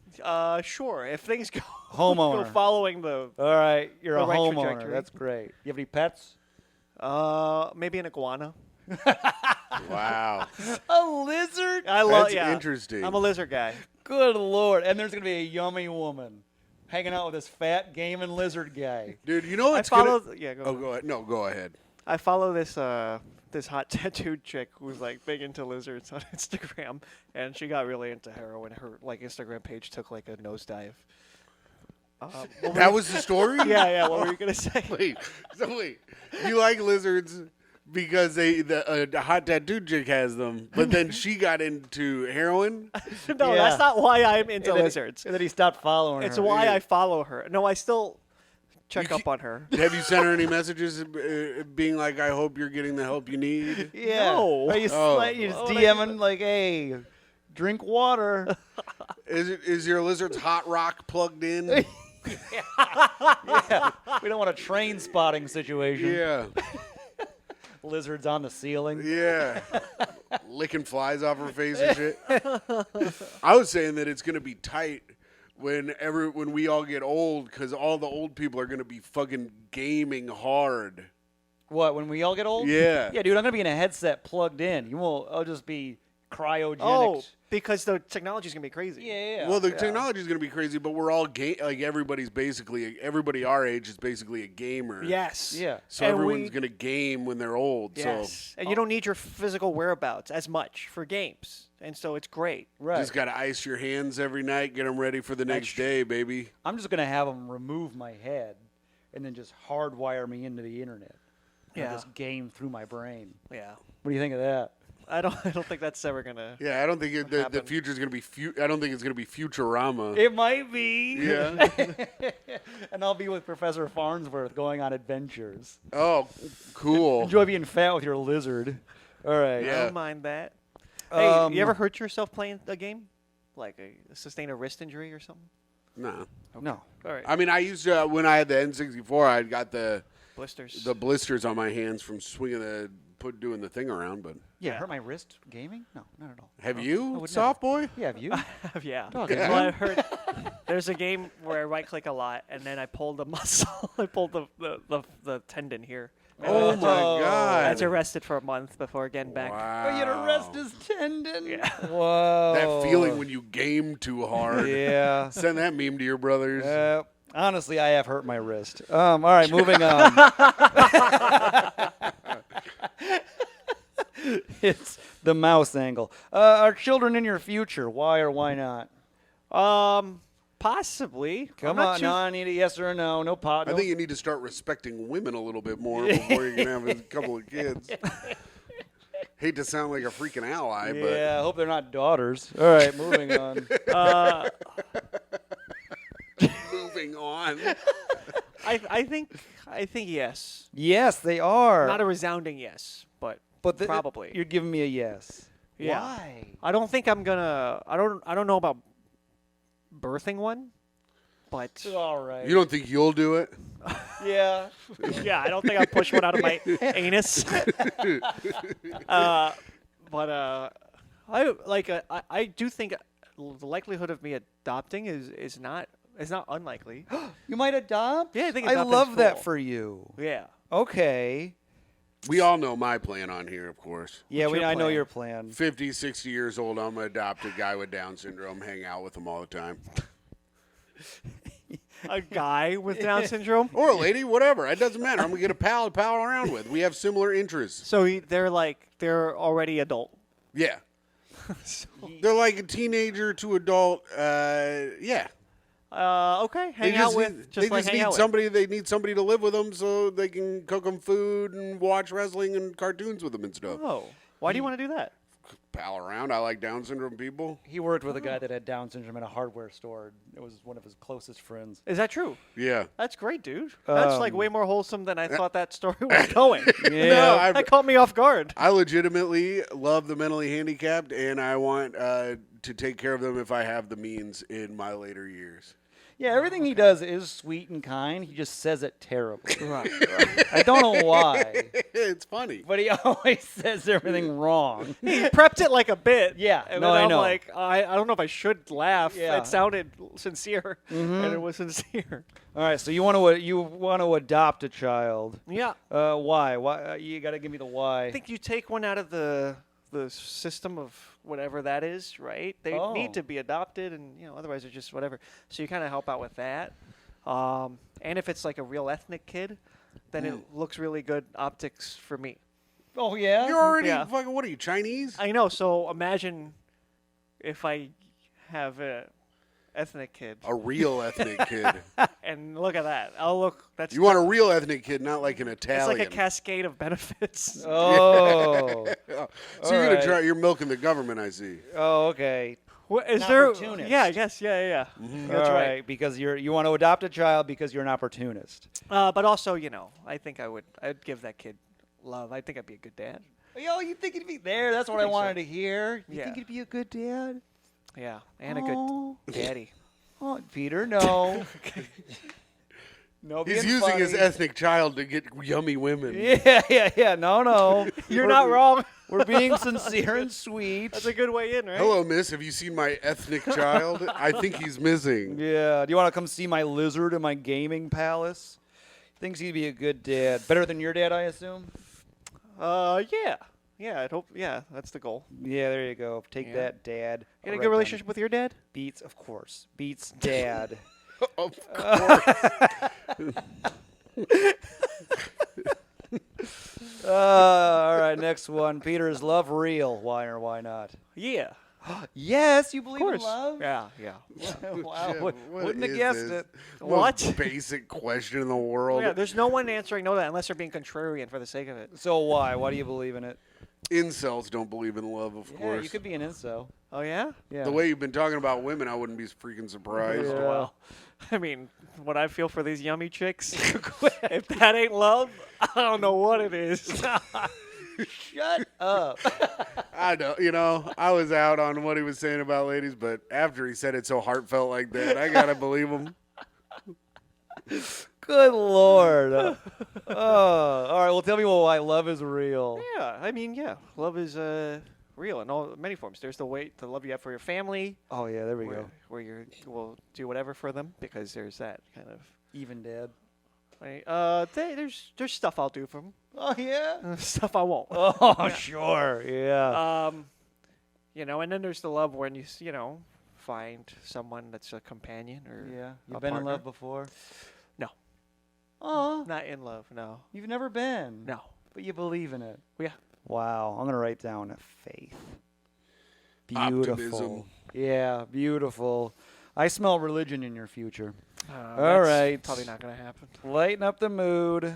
Sure. If things go Homeowner. go following the All right. You're The a right homeowner. trajectory. That's great. You have any pets? maybe an iguana. Wow. A lizard? I love. That's Yeah. interesting. I'm a lizard guy. Good Lord. And there's going to be a yummy woman hanging out with this fat gaming lizard guy. Dude, you know I what's follow. gonna... Yeah. Go Oh, on. go ahead. No, go ahead. I follow this hot tattooed chick who's like big into lizards on Instagram, and she got really into heroin. Her like Instagram page took like a nosedive. That was the story? Yeah. What were you gonna say? Wait. You like lizards because the hot tattoo chick has them, but then she got into heroin? No, Yeah. that's not why I'm into And then- lizards. And then he stopped following It's her. why Yeah. I follow her. No, I still check You up on her. Have you sent her any messages being like, I hope you're getting the help you need? Yeah. No. Are you, Oh. you just Why would I do DMing like, hey, drink water. Is your lizard's hot rock plugged in? Yeah. We don't want a train spotting situation. Yeah. Lizards on the ceiling. Yeah. Licking flies off her face and shit. I was saying that it's going to be tight when we all get old because all the old people are going to be fucking gaming hard. What, when we all get old? Yeah. Yeah, dude, I'm going to be in a headset plugged in. I'll just be cryogenic. Oh, because the technology's gonna be crazy. Yeah. Well, the yeah. technology is going to be crazy, but we're all like everybody our age is basically a gamer. Yes. Yeah. So And everyone's going to game when they're old. Yes. And you don't need your physical whereabouts as much for games, and so it's great. So Right. just got to ice your hands every night, get them ready for the next day, baby. I'm just going to have them remove my head and then just hardwire me into the internet. And Yeah. just game through my brain. Yeah. What do you think of that? I don't think that's ever gonna. Yeah, I don't think the happen. future's going to be I don't think it's going to be Futurama. It might be. Yeah. And I'll be with Professor Farnsworth going on adventures. Oh, cool. Enjoy being fat with your lizard. All right. I Yeah. don't mind that. Hey, you ever hurt yourself playing a game? Like sustain a wrist injury or something? No. No. All right. I mean, I used to, when I had the N64, I got the Blisters. blisters on my hands from swinging doing the thing around, but Yeah, Yeah. hurt my wrist gaming? No, not at all. have I you, would soft boy? Yeah, have you? yeah. Dog, Yeah. have Well, you? I heard. There's a game where I right-click a lot, and then I pull the muscle. I pulled the tendon here. Oh my Oh. God. I was arrested for a month before getting back. Wow. Oh, you'd arrest his tendon. Yeah. Whoa. That feeling when you game too hard. Yeah. Send that meme to your brothers. Honestly, I have hurt my wrist. All right, moving on. It's the mouse angle. Are children in your future? Why or why not? Possibly. Come I'm not on, too- no, I need a yes or a no. No pot. I think you need to start respecting women a little bit more before you can have a couple of kids. Hate to sound like a freaking ally, Yeah, I hope they're not daughters. All right, moving on. but moving on. I think yes. Yes, they are. Not a resounding yes, but probably. You're giving me a yes. Yeah. Why? I don't think I'm gonna. I don't know about birthing one, but All right. You don't think you'll do it? Yeah. yeah, I don't think I'll push one out of my anus. I do think the likelihood of me adopting is not unlikely. You might adopt? Yeah, I think I adopting's love that cool. for you. Yeah. Okay. We all know my plan on here, of course. Yeah, What's your I know plan? your plan. 50, 60 years old, I'm going to adopt a guy with Down syndrome, hang out with him all the time. A guy with Down syndrome. Or a lady, whatever. It doesn't matter. I'm going to get a pal to pal around with. We have similar interests. So they're already adult. Yeah. They're like a teenager to adult. Yeah. Okay. Hang out with They just hang need out with. somebody. They need somebody to live with them so they can cook them food and watch wrestling and cartoons with them and stuff. Oh, why do you want to do that? Pal around. I like Down syndrome people. He worked with a guy that had Down syndrome in a hardware store. It was one of his closest friends. Is that true? Yeah. That's great, dude. That's like Um, way more wholesome than I thought that story was going. No, That caught me off guard. I legitimately love the mentally handicapped, and I want to take care of them if I have the means in my later years. Yeah, everything he does is sweet and kind. He just says it terribly. Right. I don't know why, It's funny. but he always says everything wrong. He prepped it like a bit. Yeah, And no, then I I'm know. like, I don't know if I should laugh. Yeah. It sounded sincere, and it was sincere. All right, so you want to adopt a child. Yeah. Why? Why? You got to give me the why. I think you take one out of the system of whatever that is, right? They Oh. need to be adopted, and otherwise they're just whatever. So you kind of help out with that. And if it's like a real ethnic kid, then it looks really good optics for me. Oh yeah. You're already Yeah. fucking, what are you, Chinese? I know. So imagine if I have a ethnic kid, A real ethnic kid. and look at that. I'll look. That's You want a real ethnic kid, not like an it's Italian. like a cascade of benefits. Oh. So you're Alright. you're milking the government, I see. Oh, okay. What, is An there? opportunist. Yeah, I guess. Yeah. That's All right. because you want to adopt a child because you're an opportunist. But also, I think I'd give that kid love. I think I'd be a good dad. Yo, you think he'd be there? That's what I think so. wanted to hear. You Yeah. think he'd be a good dad? Yeah, and a Oh. good daddy. Oh, Peter, no. No, He's being using his funny. ethnic child to get yummy women. Yeah. No. You're not wrong. We're being sincere and sweet. That's a good way in, right? Hello, miss. Have you seen my ethnic child? I think he's missing. Yeah. Do you want to come see my lizard in my gaming palace? Thinks he'd be a good dad. Better than your dad, I assume? Yeah. Yeah, I'd hope. Yeah, that's the goal. Yeah, there you go. Take Yeah. that, dad. You had a Right good down. relationship with your dad? Beats, of course. Beats dad. Of course. All right, next one. Peter, is love real? Why or why not? Yeah. Yes, you Of believe in course. love? Yeah. Wow, Jim, what wouldn't have is guessed this? it. What? Most basic question in the world. Yeah, there's no one answering no to that unless they're being contrarian for the sake of it. So why? Why do you believe in it? Incels don't believe in love, of Yeah, course. you could be an inso. Oh, yeah? Yeah. The way you've been talking about women, I wouldn't be freaking surprised. Yeah. Well, I mean, what I feel for these yummy chicks, if that ain't love, I don't know what it is. Shut up. I know. I was out on what he was saying about ladies, but after he said it so heartfelt like that, I gotta believe him. Good Lord. All right, well, tell me why love is real. Yeah, I mean, yeah, love is real in all many forms. There's the love you have for your family, Oh yeah, there we go. where you will do whatever for them because there's that kind of. Even dad. Right? There's stuff I'll do for them, Oh yeah. stuff I won't. Oh sure. Yeah. And then there's the love when you find someone that's a companion or Yeah. a You've been in partner. love before? No. Oh. Not in love, no. You've never been. No. But you believe in it. Yeah. Wow. I'm gonna write down faith. Beautiful. Optimism. Yeah. Beautiful. I smell religion in your future. All That's right. Probably not going to happen. Lighten up the mood.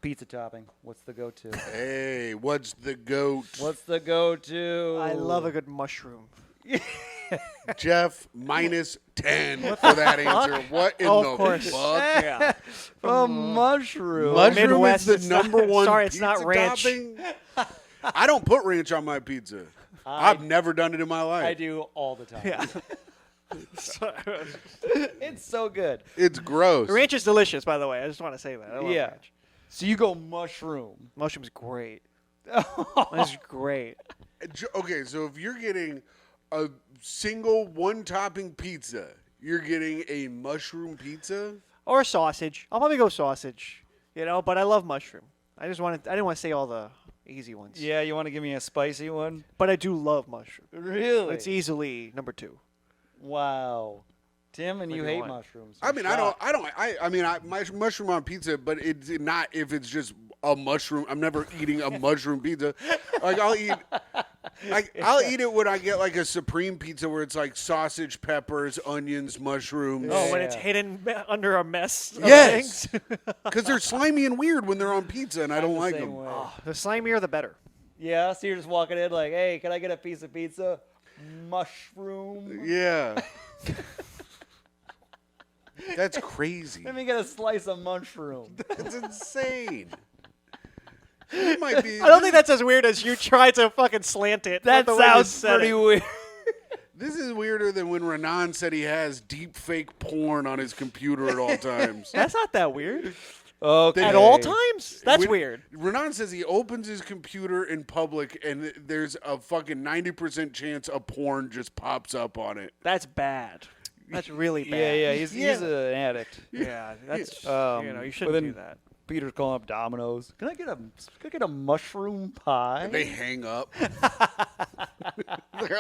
Pizza topping. What's the go-to? Hey, what's the goat? What's the go-to? I love a good mushroom. Jeff, -10 for that answer. What in Oh, the of course. fuck? Yeah. A mushroom. Mushroom Midwest is is the not- number one sorry, it's pizza not ranch. topping. I don't put ranch on my pizza. I've never done it in my life. I do all the time. Yeah. It's so good. It's gross. Ranch is delicious, by the way. I just want to say that. I love Yeah. ranch. So you go mushroom. Mushroom's great. It's great. Okay, so if you're getting a single one-topping pizza, you're getting a mushroom pizza? Or sausage. I'll probably go sausage. But I love mushroom. I didn't want to say all the easy ones. Yeah, you want to give me a spicy one? But I do love mushroom. Really? It's easily number 2. Wow. Tim, and What you do you hate want? mushrooms. I mean, my mushroom on pizza, but it's not if it's just a mushroom. I'm never eating a mushroom pizza. Like I'll eat it when I get like a supreme pizza where it's like sausage, peppers, onions, mushrooms. Oh, when Yeah. it's hidden under a mess of Yes. things. Because they're slimy and weird when they're on pizza, and I don't the like same them. way. Oh, the slimier, the better. Yeah, so you're just walking in like, hey, can I get a piece of pizza? Mushroom. Yeah. That's crazy. Let me get a slice of mushroom. That's insane. It might be. I don't think that's as weird as you try to fucking slant it. That the way you sounds said pretty it. weird. This is weirder than when Renan said he has deep fake porn on his computer at all times. That's not that weird. Okay. At all times? That's When- weird. Renan says he opens his computer in public and there's a fucking 90% chance a porn just pops up on it. That's bad. That's really bad. Yeah, he's an addict. Yeah, that's Um, you shouldn't but do then- that. Peter's calling up Domino's. Can I get a mushroom pie? They hang up. They're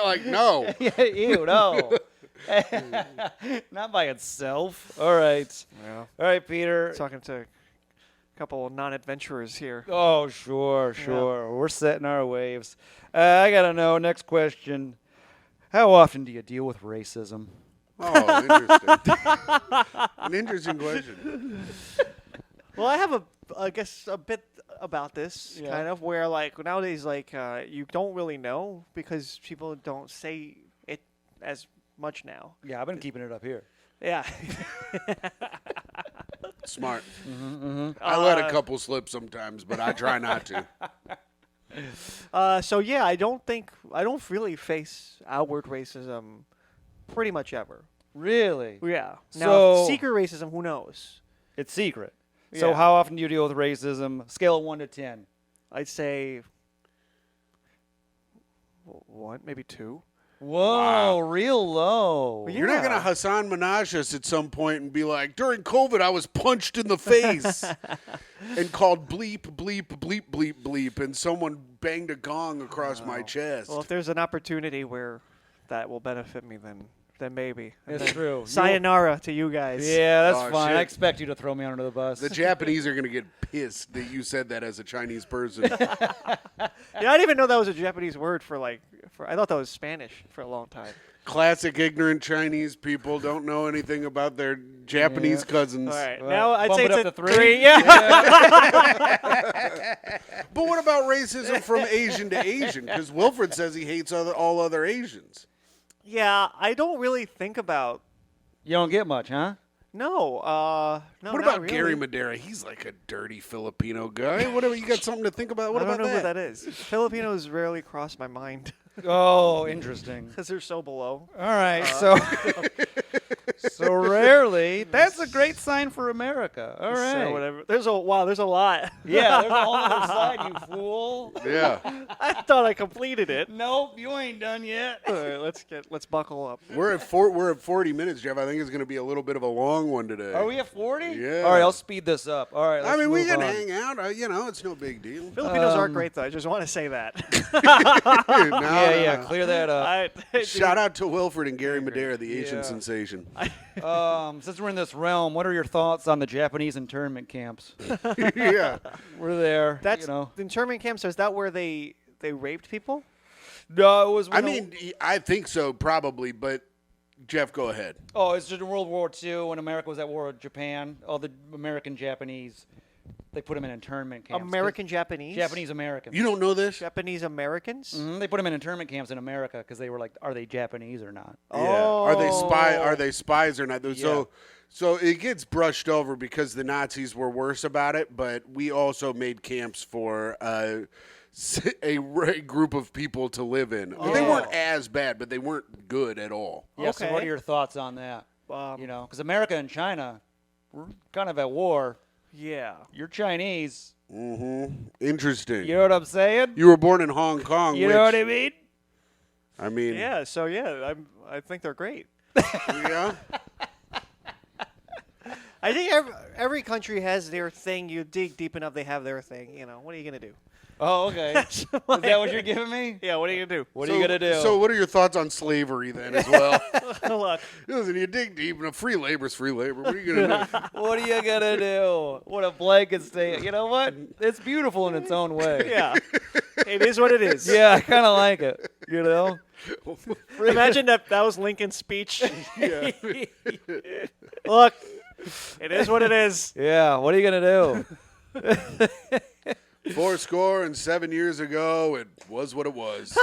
like, no. Yeah, ew, no. Not by itself. All right. Yeah. All right, Peter. Talking to a couple of non-adventurers here. Oh, sure. We're setting our waves. I got to know, next question. How often do you deal with racism? Oh, interesting. An interesting question. Well, I have I guess a bit about this Yeah. kind of where like nowadays you don't really know because people don't say it as much now. Yeah, I've been keeping it up here. Yeah. Smart. I let a couple slip sometimes, but I try not to. So yeah, I don't really face outward racism pretty much ever. Really? Yeah. Now, So- secret racism, who knows? It's secret. So Yeah. how often do you deal with racism? Scale of 1 to 10. I'd say 1, maybe 2. Whoa, real low. Well, You're not going to Hassan Minaj us at some point and be like, during COVID, I was punched in the face and called bleep, bleep, bleep, bleep, bleep, and someone banged a gong across my chest. Well, if there's an opportunity where that will benefit me, then maybe. And That's then true. Sayonara to you guys. Yeah, that's Oh, fine. shit. I expect you to throw me under the bus. The Japanese are going to get pissed that you said that as a Chinese person. Yeah, I didn't even know that was a Japanese word I thought that was Spanish for a long time. Classic ignorant Chinese people don't know anything about their Japanese cousins. All right, Well, now I'd bump say it it's up a to 3. 3. Yeah. But what about racism from Asian to Asian? Because Wilfred says he hates all other Asians. Yeah, I don't really think about. You don't get much, huh? No, no. What not about really. Gary Madera? He's like a dirty Filipino guy. Whatever, you got something to think about? What I don't about know who that is. Filipinos rarely cross my mind Oh, interesting. because they're so below. All right, so So rarely. That's a great sign for America. All right. So whatever. There's a lot. Yeah, there's a whole other side, you fool. Yeah. I thought I completed it. Nope, you ain't done yet. All right, let's buckle up. We're at 40 minutes, Jeff. I think it's going to be a little bit of a long one today. Are we at 40? Yeah. All right, I'll speed this up. All right, I let's mean, we move can on. hang out. It's no big deal. Filipinos are great, though. I just want to say that. Yeah, clear that up. Shout out to Wilfred and Gary Madera, the Asian Yeah. sensation. Since we're in this realm, what are your thoughts on the Japanese internment camps? Yeah. We're there. That's the the internment camps. Is that where they raped people? No, it was. I mean, I think so, probably, but Jeff, go ahead. Oh, it's just in World War II when America was at war with Japan. All the American Japanese, they put them in internment camps. American Japanese? Japanese Americans. You don't know this? Japanese Americans? They put them in internment camps in America because they were like, are they Japanese or not? Yeah. Are they Oh. spies or not? So it gets brushed over because the Nazis were worse about it, but we also made camps for a group of people to live in. They weren't as bad, but they weren't good at all. Yeah. So what Okay. are your thoughts on that? Um, Because America and China, we're kind of at war. Yeah. You're Chinese. Interesting. You know what I'm saying? You were born in Hong Kong. You which, know what I mean? I mean, Yeah, so yeah, I think they're great. yeah. I think every country has their thing. You dig deep enough, they have their thing. What are you going to do? Oh, okay. Is that what you're giving me? Yeah, what are you going to do? What are you going to do? So what are your thoughts on slavery then as well? Look, Listen, you dig deep, and free labor's free labor. What are you going to do? What are you going to do? What a blanket statement. You know what? It's beautiful in its own way. yeah. It is what it is. Yeah, I kind of like it. You know? Imagine that was Lincoln's speech. Yeah. Look, it is what it is. Yeah, what are you going to do? 7 years ago, it was what it was.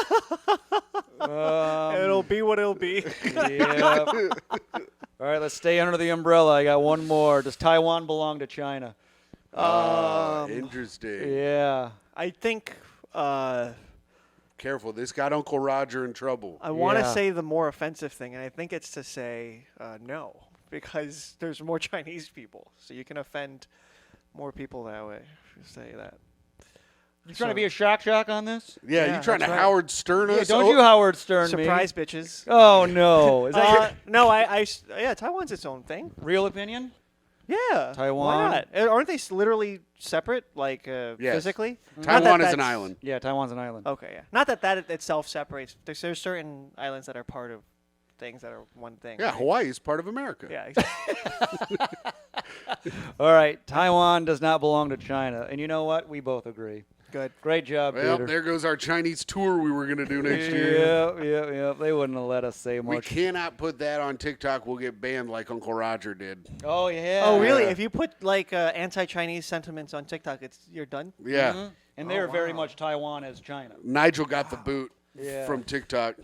It'll be what it'll be. Yeah. All right, let's stay under the umbrella. I got one more. Does Taiwan belong to China? Interesting. Yeah. I think Careful, this got Uncle Roger in trouble. I want to Yeah. say the more offensive thing, and I think it's to say no, because there's more Chinese people, so you can offend more people that way. If you say that. You trying to be a shock on this? Yeah, Yeah, you trying to that's right. Howard Stern Yeah, us? don't you Howard Stern Surprise, bitches. me. Oh, no. Is that your No, yeah, Taiwan's its own thing. real opinion? Yeah, Taiwan? Why not? Aren't they literally separate, like Yes. physically? Not Taiwan that is an that's- island. Yeah, Taiwan's an island. Okay, yeah. Not that itself separates. There's certain islands that are part of things that are one thing. Yeah, right? Hawaii is part of America. Yeah, exactly. All right, Taiwan does not belong to China. And you know what? We both agree. Good. Great job, Well, Peter. there goes our Chinese tour we were going to do next year. Yeah. They wouldn't have let us say We much. cannot put that on TikTok. We'll get banned like Uncle Roger did. Oh, yeah. Oh, really? Yeah. If you put like anti-Chinese sentiments on TikTok, you're done. Yeah. Mhm. And they're very much Taiwan as China. Nigel got the boot Yeah. from TikTok.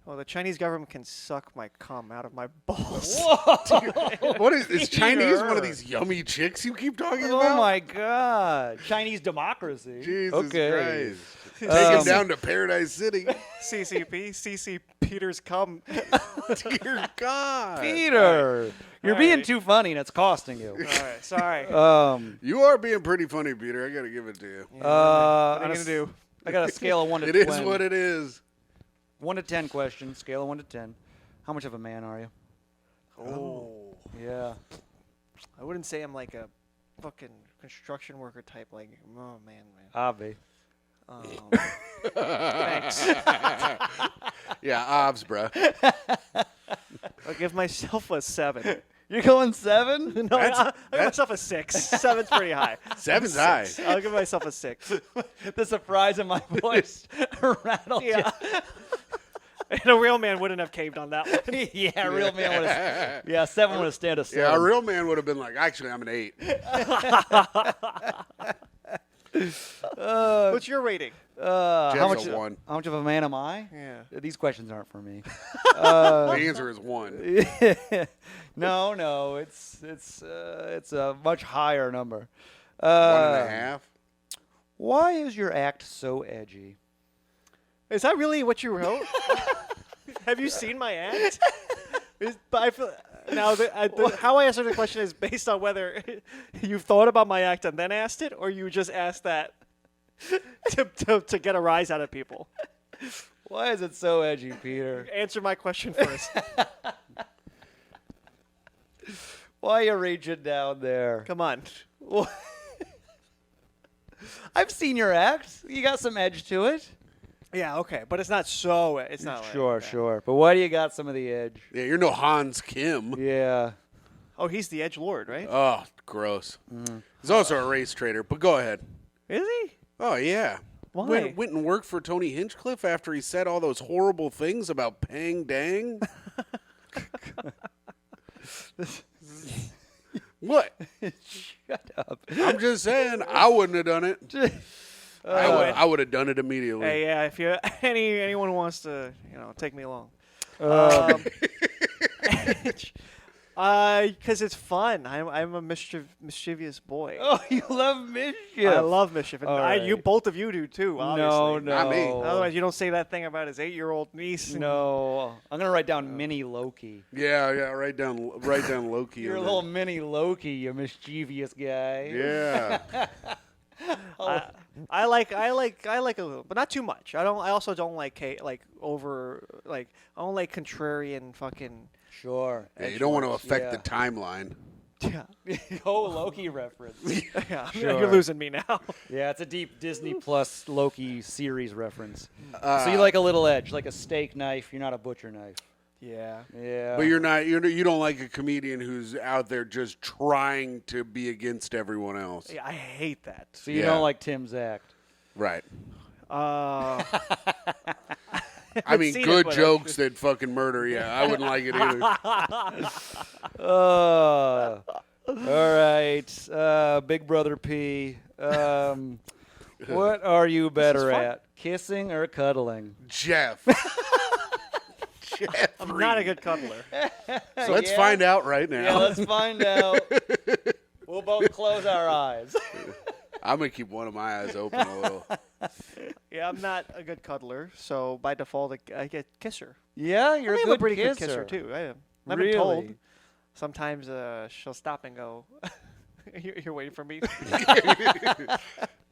Well, the Chinese government can suck my cum out of my balls. What is Chinese one of Peter. these yummy chicks you keep talking Oh, about? my God. Chinese democracy. Jesus okay. Christ. Take him down to Paradise City. CCP, CC Peter's cum. Dear God. Peter. You're All being right. too funny and it's costing you. All right, sorry. You are being pretty funny, Peter. I got to give it to you. what are you gonna do? I got a scale of 1 to It 10. is what it is. 1 to 10 question. Scale of 1 to 10. How much of a man are you? Oh. Yeah. I wouldn't say I'm like a fucking construction worker type. Like, oh man. Avi. Thanks. Yeah, obs, bro. I'll give myself a 7. You're going 7? No, I'll give myself a 6. 7's pretty high. 7's high. I'll give myself a 6. The surprise in my voice rattled Yeah. And a real man wouldn't have caved on that one. you. Yeah, real man would have. Yeah, 7 would have stand a 7. Yeah, a real man would have been like, actually, I'm an 8. What's your rating? how Jeff's much? a 1. How much of a man am I? Yeah. These questions aren't for me. The answer is 1. No, it's a much higher number. 1.5. Why is your act so edgy? Is that really what you wrote? Have you seen my act? But I feel now how I answer the question is based on whether you've thought about my act and then asked it, or you just asked that to get a rise out of people. Why is it so edgy, Peter? Answer my question first. Why are you reaching down there? Come on. I've seen your act. You got some edge to it. Yeah, okay, but it's not so. It's not. Sure, yeah. sure. But why do you got some of the edge? Yeah, you're no Hans Kim. Yeah. Oh, he's the edge lord, right? Oh, gross. He's also a race trader, but go ahead. Is he? Oh, yeah. Why? Went and worked for Tony Hinchcliffe after he said all those horrible things about Pang Dang. What? Shut up. I'm just saying, I wouldn't have done it. I would have done it immediately. Hey, yeah. If you anyone wants to, take me along. Because it's fun. I'm a mischievous boy. Oh, you love mischief. I love mischief, and All right. both of you do too. Obviously. No. Not me. Otherwise, you don't say that thing about his 8-year-old niece. and- No. I'm gonna write down mini Loki. Yeah, write down Loki. You're a on little there. mini Loki, you mischievous guy. Yeah. I like a little, but not too much. I also don't like over I don't like contrarian fucking. Sure. Yeah, you don't want to affect yeah. the timeline. Yeah, Oh, Loki reference. yeah. Sure. You're losing me now. Yeah, it's a deep Disney Plus Loki series reference. So you like a little edge, like a steak knife. You're not a butcher knife. Yeah. Yeah. But you don't like a comedian who's out there just trying to be against everyone else. Yeah, I hate that. So you Yeah. don't like Tim's act. Right. I I mean, seen good it, but jokes that fucking murder. Yeah, I wouldn't like it either. All right. Big Brother P. What are you better fun. at, kissing or cuddling? Jeff. Jeff. I'm not a good cuddler. So let's Yeah. find out right Yeah, now. let's find out. We'll both close our eyes. I'm gonna keep one of my eyes open a little. Yeah, I'm not a good cuddler, so by default, I get kisser. Yeah, you're I a am good a pretty kisser. good kisser too. I am. I've Really? been told. Sometimes she'll stop and go. You're waiting for me.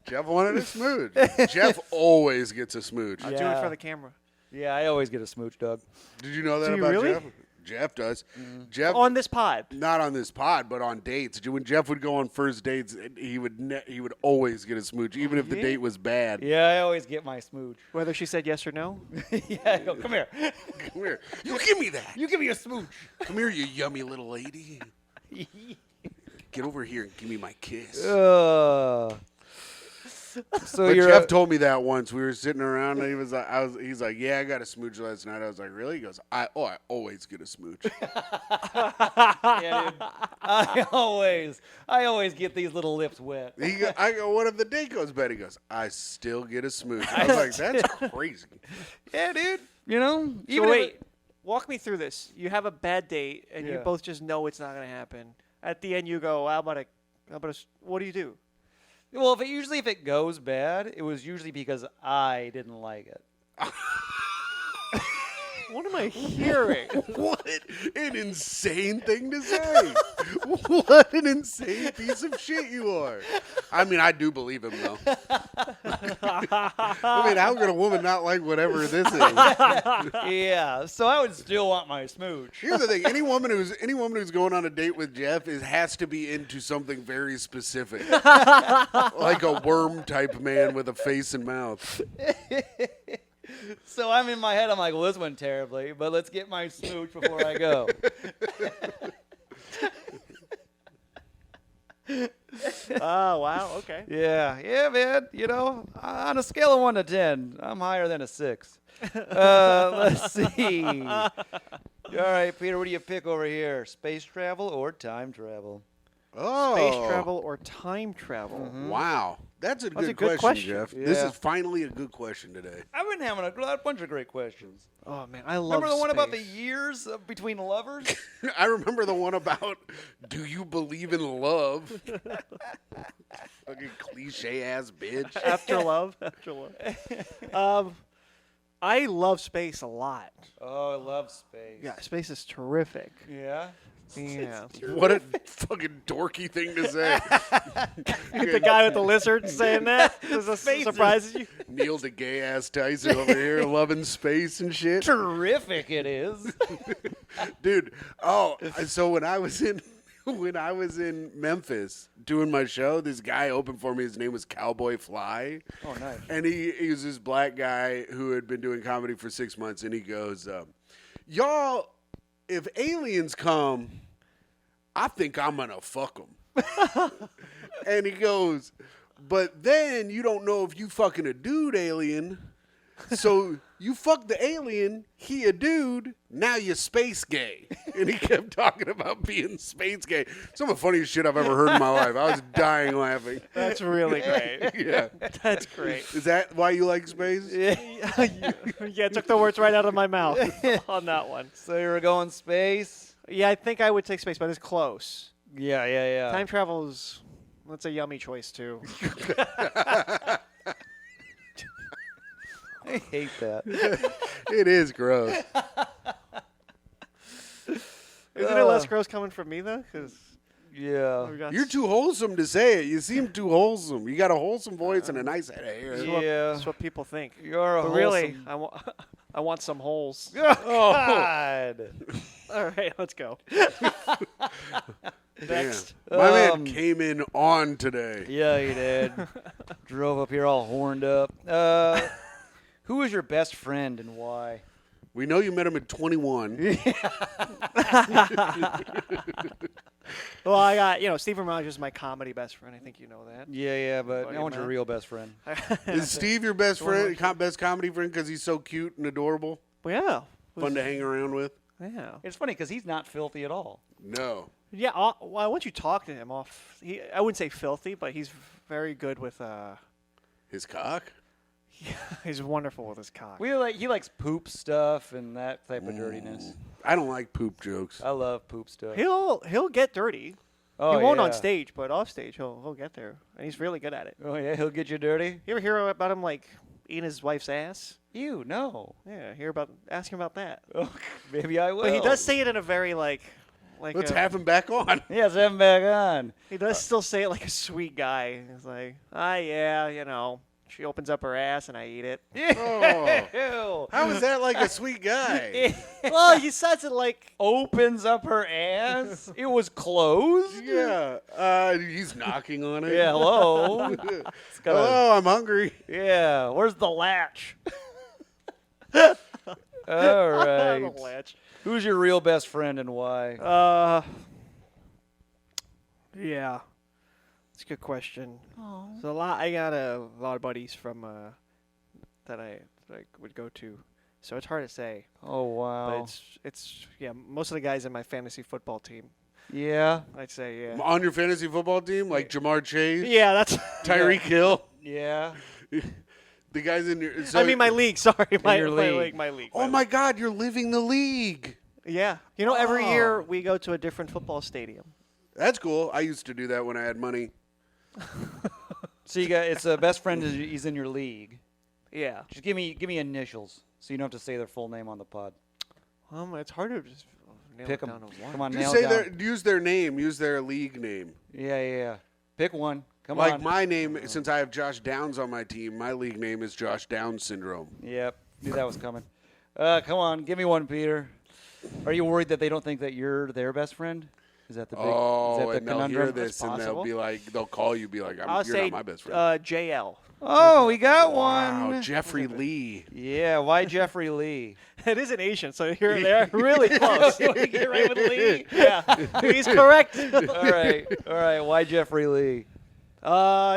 Jeff wanted a smooch. Jeff always gets a smooch. I'll do it Yeah. for the camera. Yeah, I always get a smooch, Doug. Did you know that Do you about really? Jeff? Jeff does. Jeff On this pod. not on this pod, but on dates. When Jeff would go on first dates, he would always get a smooch, even if the Yeah. date was bad. Yeah, I always get my smooch. Whether she said yes or no. Yeah, I go, come here. Come here, you give me that. You give me a smooch. Come here, you yummy little lady. Get over here and give me my kiss. So But you're Jeff told me that once. We were sitting around, and he's like, "Yeah, I got a smooch last night." I was like, "Really?" He goes, "I always get a smooch." yeah, dude. I always get these little lips wet. I go, "What if the date goes bad?" He goes, "I still get a smooch." I was like, "That's crazy." Yeah, dude. You know, So even wait, walk me through this. You have a bad date, and you Yeah. both just know it's not going to happen. At the end, you go, "How about what do you do?" well, if it goes bad, it was usually because I didn't like it. What am I hearing? What an insane thing to say. What an insane piece of shit you are. I mean, I do believe him, though. I mean, how could a woman not like whatever this is? Yeah, so I would still want my smooch. Here's the thing: any woman who's going on a date with Jeff has to be into something very specific, like a worm type man with a face and mouth. So I'm in my head, I'm like, well, this went terribly, but let's get my smooch before I go. Oh, wow. Okay. Yeah, man. You know, on a scale of 1 to 10, I'm higher than a 6. Let's see. All right, Peter, what do you pick over here? Space travel or time travel? Oh, Space travel or time travel? Wow, that's a That's good, a good question. Jeff. This Yeah. is finally a good question today. I've been having a bunch of great questions. Oh man, I love. Remember the one about the space. years between lovers? I remember the one about, do you believe in love? Fucking cliche ass bitch. After love. After love. I love space a lot. Oh, I love space. Yeah, space is terrific. Yeah. Yeah. What a fucking dorky thing to say. The guy with the lizard saying that surprises you. Neil deGay-ass Tyson over here loving space and shit. Terrific it is. Dude, so when I was in Memphis doing my show, this guy opened for me. His name was Cowboy Fly. Oh, nice. And he was this black guy who had been doing comedy for 6 months, and he goes, y'all, if aliens come, I think I'm going to fuck them. And he goes, but then you don't know if you fucking a dude alien. So you fuck the alien, he a dude, now you're space gay. And he kept talking about being space gay. Some of the funniest shit I've ever heard in my life. I was dying laughing. That's really great. Yeah. That's great. Is that why you like space? Yeah, took the words right out of my mouth on that one. So you were going space? Yeah, I think I would take space, but it's close. Yeah. Time travel is, that's a yummy choice, too. I hate that. It is gross. Isn't it less gross coming from me, though? Because Yeah. You're too wholesome to say it. You seem too wholesome. You got a wholesome voice and a nice head of hair. Yeah. That's what people think. You're a But really, wholesome- I want some holes. Oh, God. All right, let's go. Next. Damn. My man came in on today. Yeah, he did. Drove up here all horned up. Who was your best friend and why? We know you met him at 21. Well, I got, Stephen Rogers is my comedy best friend. I think you know that. Yeah, but Buddy I want your man. real best friend. Is Steve your best friend, best comedy friend because he's so cute and adorable? Yeah. Fun to hang around with? Yeah. It's funny because he's not filthy at all. No. Yeah, well, once you talk to him I wouldn't say filthy, but he's very good with, His cock? he's wonderful with his cock. He likes poop stuff and that type of dirtiness. I don't like poop jokes. I love poop stuff. He'll get dirty. Oh, he won't yeah. on stage, but off stage he'll get there, and he's really good at it. Oh yeah, he'll get you dirty. You ever hear about him like eating his wife's ass? Ew, no. Yeah, ask him about that. Oh, maybe I will. But he does say it in a very like Let's have him back on. Yeah, let's have him back on. He does still say it like a sweet guy. He's like, yeah, she opens up her ass and I eat it. Oh. Ew. How is that like a sweet guy? Well, he says it like, Opens up her ass. It was closed. Yeah. He's knocking on it. Yeah, hello. It's got Hello, I'm hungry. yeah, where's the latch? All right. the latch. Who's your real best friend and why? Yeah, it's a good question. So I got a lot of buddies from that I would go to, so it's hard to say. Oh wow. But it's most of the guys in my fantasy football team. Yeah. I'd say yeah. On your fantasy football team, like Jamar Chase, Yeah, that's. Tyreek Hill, Yeah. the guys in your. I mean, my league. Sorry, my your league. league. Oh my God, you're living the league. Yeah, every year we go to a different football stadium. That's cool. I used to do that when I had money. So it's a best friend. He's in your league. Yeah. Just give me initials, so you don't have to say their full name on the pod. It's hard to just nail Pick it them. down to one. Come on, Just nail say it down. use their name, use their league name. Yeah. Pick one. Come Like on. my name, since I have Josh Downs on my team, my league name is Josh Downs Syndrome. Yep. Knew that was coming. Come on, give me one, Peter. Are you worried that they don't think that you're their best friend? Is that the big? Oh, is that the and they'll conundrum? hear this and they'll be like, they'll call you, be like, I'll you're say not my best friend. JL. Oh, we got Wow, one. Jeffrey Lee. Yeah. Why Jeffrey Lee? It is an Asian, so they're really close. Get right with Lee. Yeah, he's correct. All right. Why Jeffrey Lee?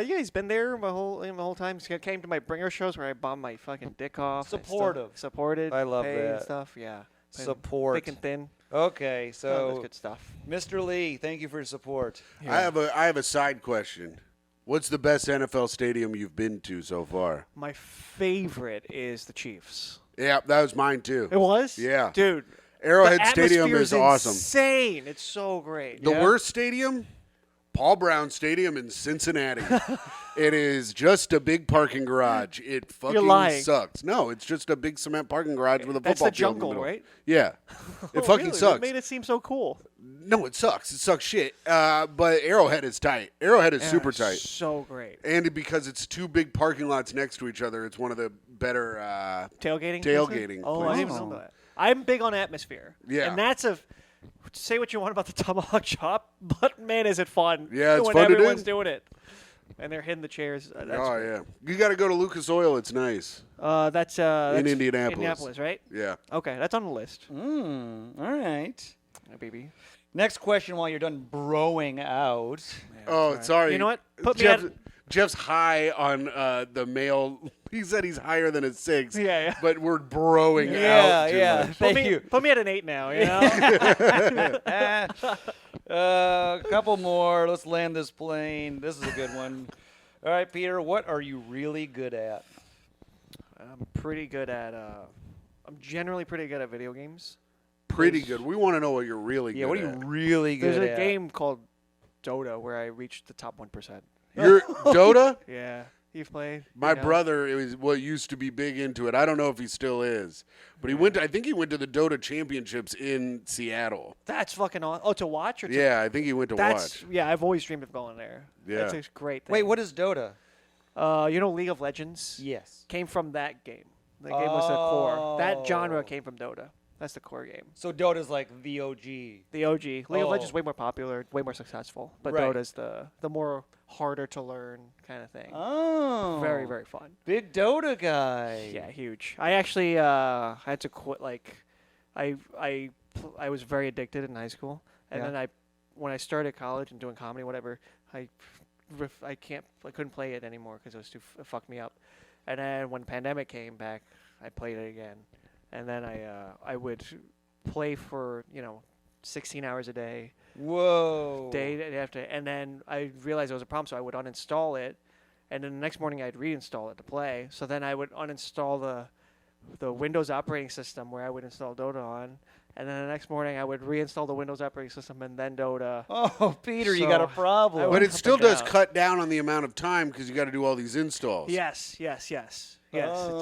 He's been there my whole time. He came to my bringer shows where I bombed my fucking dick off. and stuff. Supportive. Supported. I love paid and that. stuff. Yeah. Been Support. Thick and thin. Okay, That's so good stuff. Mr. Lee, thank you for your support. I have a side question. What's the best NFL stadium you've been to so far? My favorite is the Chiefs. Yeah, that was mine too. It was? Yeah. Dude. Arrowhead the Stadium atmosphere is awesome. insane. It's so great. The Yeah. worst stadium? Paul Brown Stadium in Cincinnati. It is just a big parking garage. It fucking lying. sucks. No, it's just a big cement parking garage with a That's football the field in the jungle, middle. right? Yeah. It Oh, fucking really? sucks. That made it seem so cool. No, it sucks. It sucks shit. But Arrowhead is tight. Arrowhead is super Yeah, tight. So great. And because it's two big parking lots next to each other, it's one of the better Tailgating? tailgating Oh, I didn't places. even know that. I'm big on atmosphere. Yeah. And that's say what you want about the tomahawk chop, but man, is it fun. Yeah, it's when fun to do. everyone's doing it. And they're hitting the chairs. That's Oh, great. yeah. You got to go to Lucas Oil. It's nice. That's Indianapolis. Indianapolis, right? Yeah. Okay, that's on the list. All right. Yeah, baby. Next question while you're done broing out. Oh, sorry. You know what? Put me Jeff's high on the male. He said he's higher than a 6. Yeah, yeah. But we're broing Yeah, out too yeah. much. Thank you. Put me at an 8 now, you know? A couple more. Let's land this plane. This is a good one. All right, Peter, what are you really good at? I'm pretty good at I'm generally pretty good at video games. Pretty good. We want to know what you're really Yeah, good what are at. you really good There's at? a game called Dota where I reached the top 1%. You're Dota? Yeah. You've played? My You know? brother is what used to be big into it. I don't know if he still is, but he went. I think he went to the Dota Championships in Seattle. That's fucking awesome. Oh, to watch or to Yeah, I think he went to That's watch. yeah. I've always dreamed of going there. Yeah. That's a great thing. Wait, what is Dota? You know, League of Legends Yes. came from that game. The game was the core. That Oh. genre came from Dota. That's the core game. So Dota's like the OG. The OG. League of Legends Oh. is way more popular, way more successful. But Right. Dota's the more harder to learn kind of thing. Oh. Very, very fun. Big Dota guy. Yeah, huge. I actually had to quit. Like, I was very addicted in high school, and Yeah. then when I started college and doing comedy, whatever, I couldn't play it anymore because it fucked me up. And then when the pandemic came back, I played it again, and then I would play for 16 hours a day, Whoa. day after, and then I realized there was a problem, so I would uninstall it, and then the next morning I'd reinstall it to play. So then I would uninstall the Windows operating system where I would install Dota on, and then the next morning I would reinstall the Windows operating system and then Dota. Oh, Peter, you So, got a problem. I But went it up still and does down. cut down on the amount of time because you got to do all these installs. Yes, it does.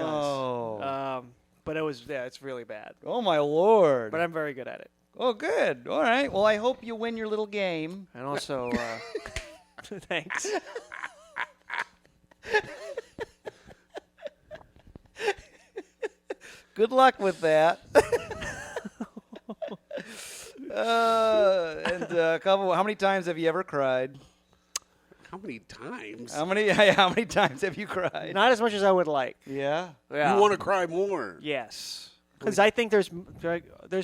Oh. But it's really bad. Oh, my Lord. But I'm very good at it. Oh, good. All right. Well, I hope you win your little game. And also, thanks. Good luck with that. How many times have you ever cried? How many times? How many times have you cried? Not as much as I would like. Yeah. Yeah. You want to cry more? Yes. Because I think there's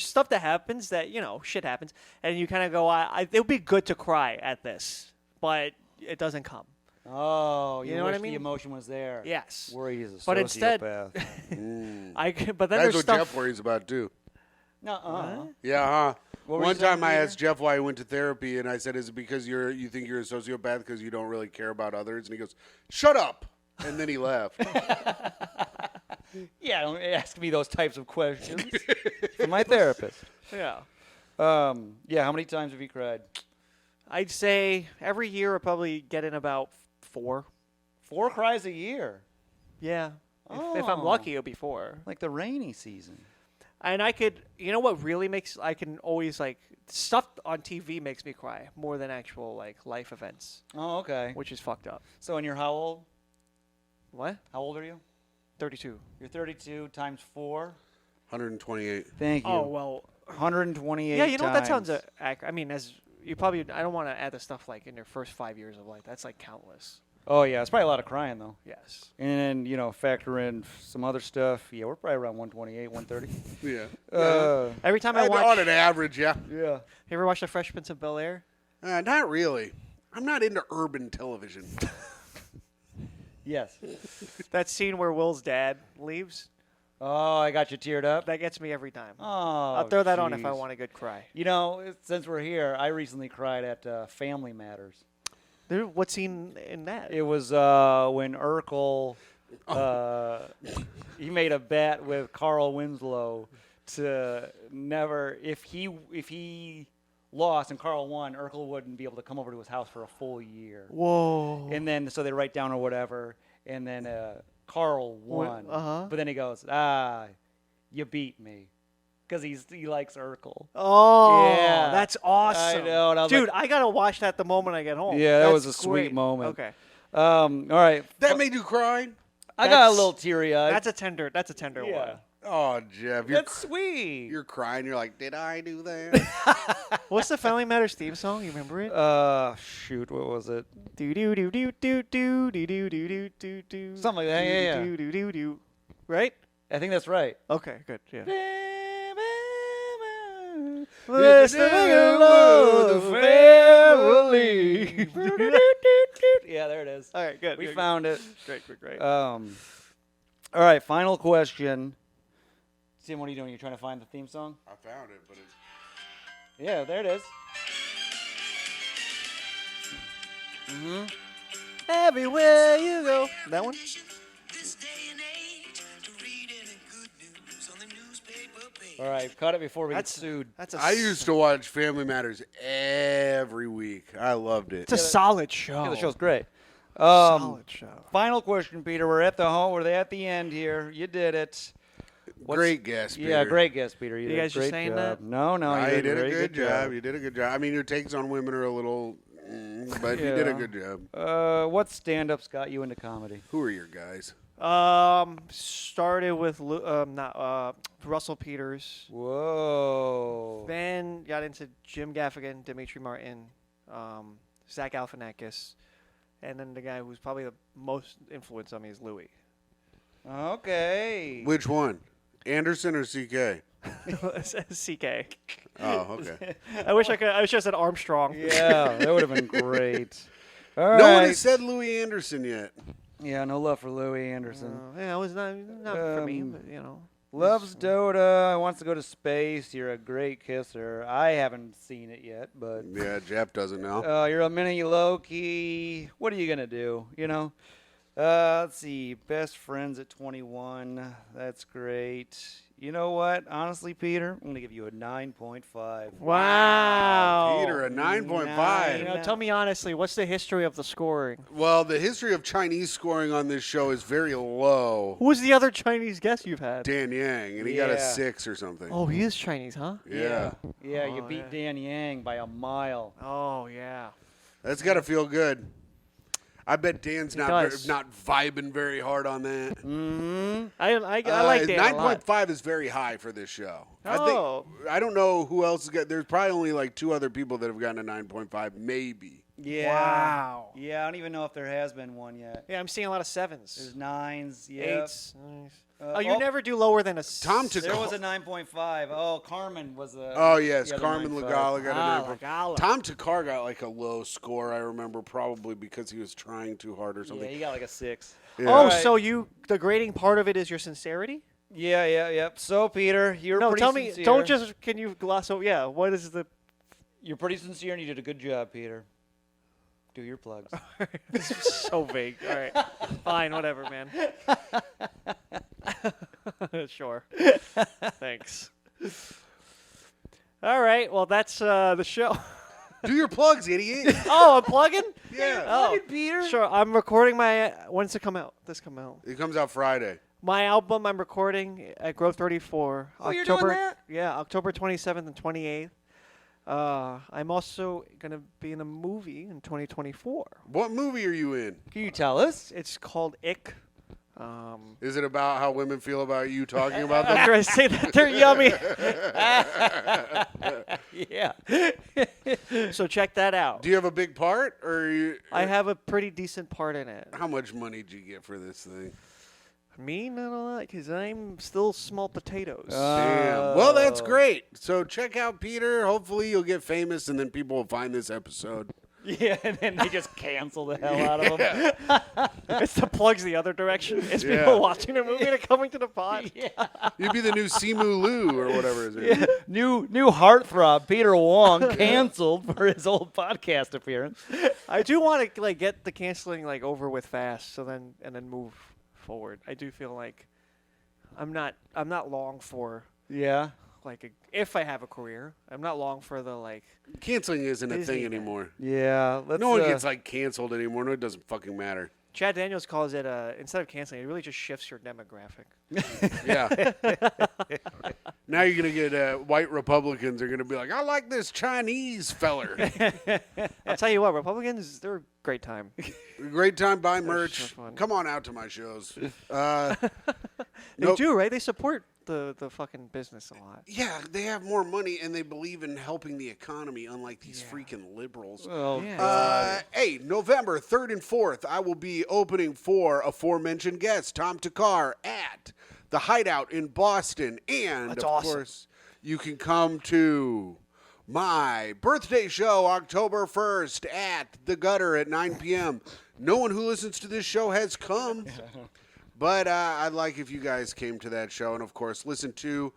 stuff that happens that, shit happens, and you kind of go, it would be good to cry at this, but it doesn't come. Oh, You know what wish I mean? the emotion was there. Yes. Worry he's a But instead- sociopath. But then That's there's what stuff. Jeff worries about too. Nuh-uh. Yeah, huh? What were One you saying, time I Peter? asked Jeff why he went to therapy, and I said, "Is it because you think you're a sociopath because you don't really care about others?" And he goes, "Shut up!" And then he left. Yeah, don't ask me those types of questions. For my therapist. Yeah. Yeah, how many times have you cried? I'd say every year I probably get in about 4. 4 cries a year. Yeah. If I'm Oh. lucky, it'll be 4. Like the rainy season. And I could, what really I can always, stuff on TV makes me cry more than actual, life events, Oh, okay. which is fucked up. So, and you're how old? What? How old are you? 32. You're 32 times 4. 128. Thank you. Oh, well. 128 Yeah, you know what? That sounds times. accurate. I mean, I don't want to add the stuff, in your first 5 years of life. That's, countless. Oh, yeah. It's probably a lot of crying, though. Yes. And then, factor in some other stuff. Yeah, we're probably around 128, 130. Yeah. Every time I On watch. an average, yeah. Yeah. You ever watch The Fresh Prince of Bel-Air? Not really. I'm not into urban television. Yes. That scene where Will's dad leaves, Oh, I got you teared up. that gets me every time. Oh, I'll throw that on if I jeez. want a good cry. Since we're here, I recently cried at Family Matters. What scene in that? It was when Urkel, he made a bet with Carl Winslow to never, if he lost and Carl won, Urkel wouldn't be able to come over to his house for a full year. Whoa. And then so they write down or whatever, and then Carl won. But then he goes, you beat me. Because he likes Urkel. Oh, Yeah. that's awesome. I know. And I was Dude, like, I got to watch that the moment I get home. yeah, that was That's a sweet great. moment. Okay. All right. That made you cry? I got a That's- little teary-eyed. That's a tender yeah. one. Oh, Jeff, That's sweet. you're crying. You're like, did I do that? What's the Family Matters theme song? You remember it? Shoot, what was it? Do do do do do do do do do do do. Something like that, yeah. Do do do do. Right? I think that's right. Okay, good. Yeah. Let's make love the family. Yeah, there it is. All right, good. We good, found it. good. Great. All right, final question. Tim, what are you doing? You're trying to find the theme song? I found it, but it's... Yeah, there it is. Mm-hmm. Everywhere you go. That one? This day and age, to read any good news on the newspaper page. All right, cut it before we get That's sued. That's a. I used to watch Family Matters every week. I loved it. It's a solid show. Yeah, the show's great. Solid show. Final question, Peter. We're at the end here. You did it. Great guess, Peter. Yeah, great guess, Peter. You You did a guys just great saying job. that? No, You did a very good job. You did a good job. I mean, your takes on women are a little, but you did a Yeah. good job. What stand-ups got you into comedy? Who are your guys? Started with Russell Peters. Whoa. Then got into Jim Gaffigan, Dimitri Martin, Zach Galifianakis, and then the guy who's probably the most influence on me is Louis. Okay. Which one? Anderson or CK? CK. Oh, okay. I wish I should have said Armstrong. Yeah, that would have been great. All No one right. has said Louis Anderson yet. Yeah, no love for Louis Anderson. Yeah, it was not for me, but Loves Dota. Wants to go to space. You're a great kisser. I haven't seen it yet, but Yeah, Jeff doesn't know. you're a mini Loki. What are you gonna do? You know. Let's see. Best friends at 21. That's great. You know what? Honestly, Peter, I'm gonna give you a 9.5. Wow. Peter, a 9.5. Tell me honestly, what's the history of the scoring? Well, the history of Chinese scoring on this show is very low. Who was the other Chinese guest you've had? Dan Yang, and he got a Yeah. 6 or something. Oh, he is Chinese, huh? Yeah. Yeah, you Oh, beat yeah. Dan Yang by a mile. Oh, yeah. That's got to feel good. I bet Dan's It not does. not vibing very hard on that. Mm-hmm. I like Dan a lot. 9.5 is very high for this show. Oh. I don't know who else has got. There's probably only like 2 other people that have gotten a 9.5, maybe. Yeah. Wow. Yeah, I don't even know if there has been one yet. Yeah, I'm seeing a lot of 7s. There's 9s. Yeah. 8s. You never do lower than a Tom took There was a 9.5. Oh, Carmen was a. Oh, yes. the other Carmen 9.5. Lagala got a 9.5. Lagala. Tom Takar got like a low score, I remember, probably because he was trying too hard or Yeah, something. he got like a 6. Yeah. Oh, Right. so the grading part of it is your sincerity? Yep. So, Peter, you're No, pretty tell me. sincere. Don't just. Can you gloss over? Yeah. What is the? You're pretty sincere, and you did a good job, Peter. Do your plugs. This is so vague. All right. Fine. Whatever, man. Sure. Thanks. All right. Well, that's the show. Do your plugs, idiot. Oh, I'm plugging? Yeah. Oh, Peter. sure. I'm recording my. When's it come out? This come out. It comes out Friday. My album I'm recording at Growth 34. Oh, you're doing that? Yeah, October 27th and 28th. I'm also going to be in a movie in 2024. What movie are you in? Can you tell us? It's called Ick. Is it about how women feel about you talking about them? After I say that, they're yummy. Yeah. So check that out. Do you have a big part, or I have a pretty decent part in it. how much money did you get for this thing? Me, not a lot, because I'm still small potatoes. Damn. Well, that's great. So check out Peter. Hopefully you'll get famous, and then people will find this episode. Yeah, and then they just cancel the hell out of them. It's the plugs the other direction. It's Yeah. people watching the movie and coming to the pod. Yeah. You'd be the new Simu Liu or whatever his name is. New heartthrob Peter Wong canceled for his old podcast appearance. I do want to get the canceling over with fast, so then move forward. I do feel like I'm not long for Yeah. if I have a career. I'm not long for the like. Canceling isn't a Disney thing event. anymore. Yeah. Let's, No one gets like canceled anymore. No, it doesn't fucking matter. Chad Daniels calls it instead of canceling, it really just shifts your demographic. Yeah. Now you're gonna get white Republicans are gonna be like, I like this Chinese feller. I'll tell you what, Republicans, they're a great time. Great time buying so merch. fun. Come on out to my shows. They Nope. do, right? They support the fucking business a lot. Yeah, they have more money and they believe in helping the economy, unlike these freaking liberals. Oh, Yeah. Hey, November 3rd and 4th, I will be opening for aforementioned guest, Tom Takar, at the Hideout in Boston. And, That's of awesome. course, you can come to my birthday show, October 1st, at the Gutter at 9 p.m. No one who listens to this show has come. But I'd like if you guys came to that show and, of course, listen to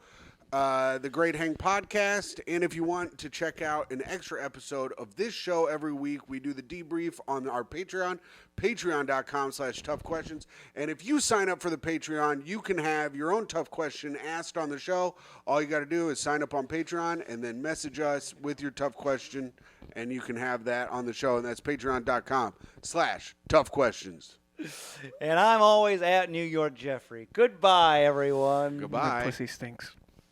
the Great Hang podcast. And if you want to check out an extra episode of this show every week, we do the debrief on our Patreon, patreon.com/toughquestions. And if you sign up for the Patreon, you can have your own tough question asked on the show. All you got to do is sign up on Patreon and then message us with your tough question, and you can have that on the show. And that's patreon.com/toughquestions. And I'm always at New York Jeffrey. Goodbye, everyone. Goodbye. Pussy stinks.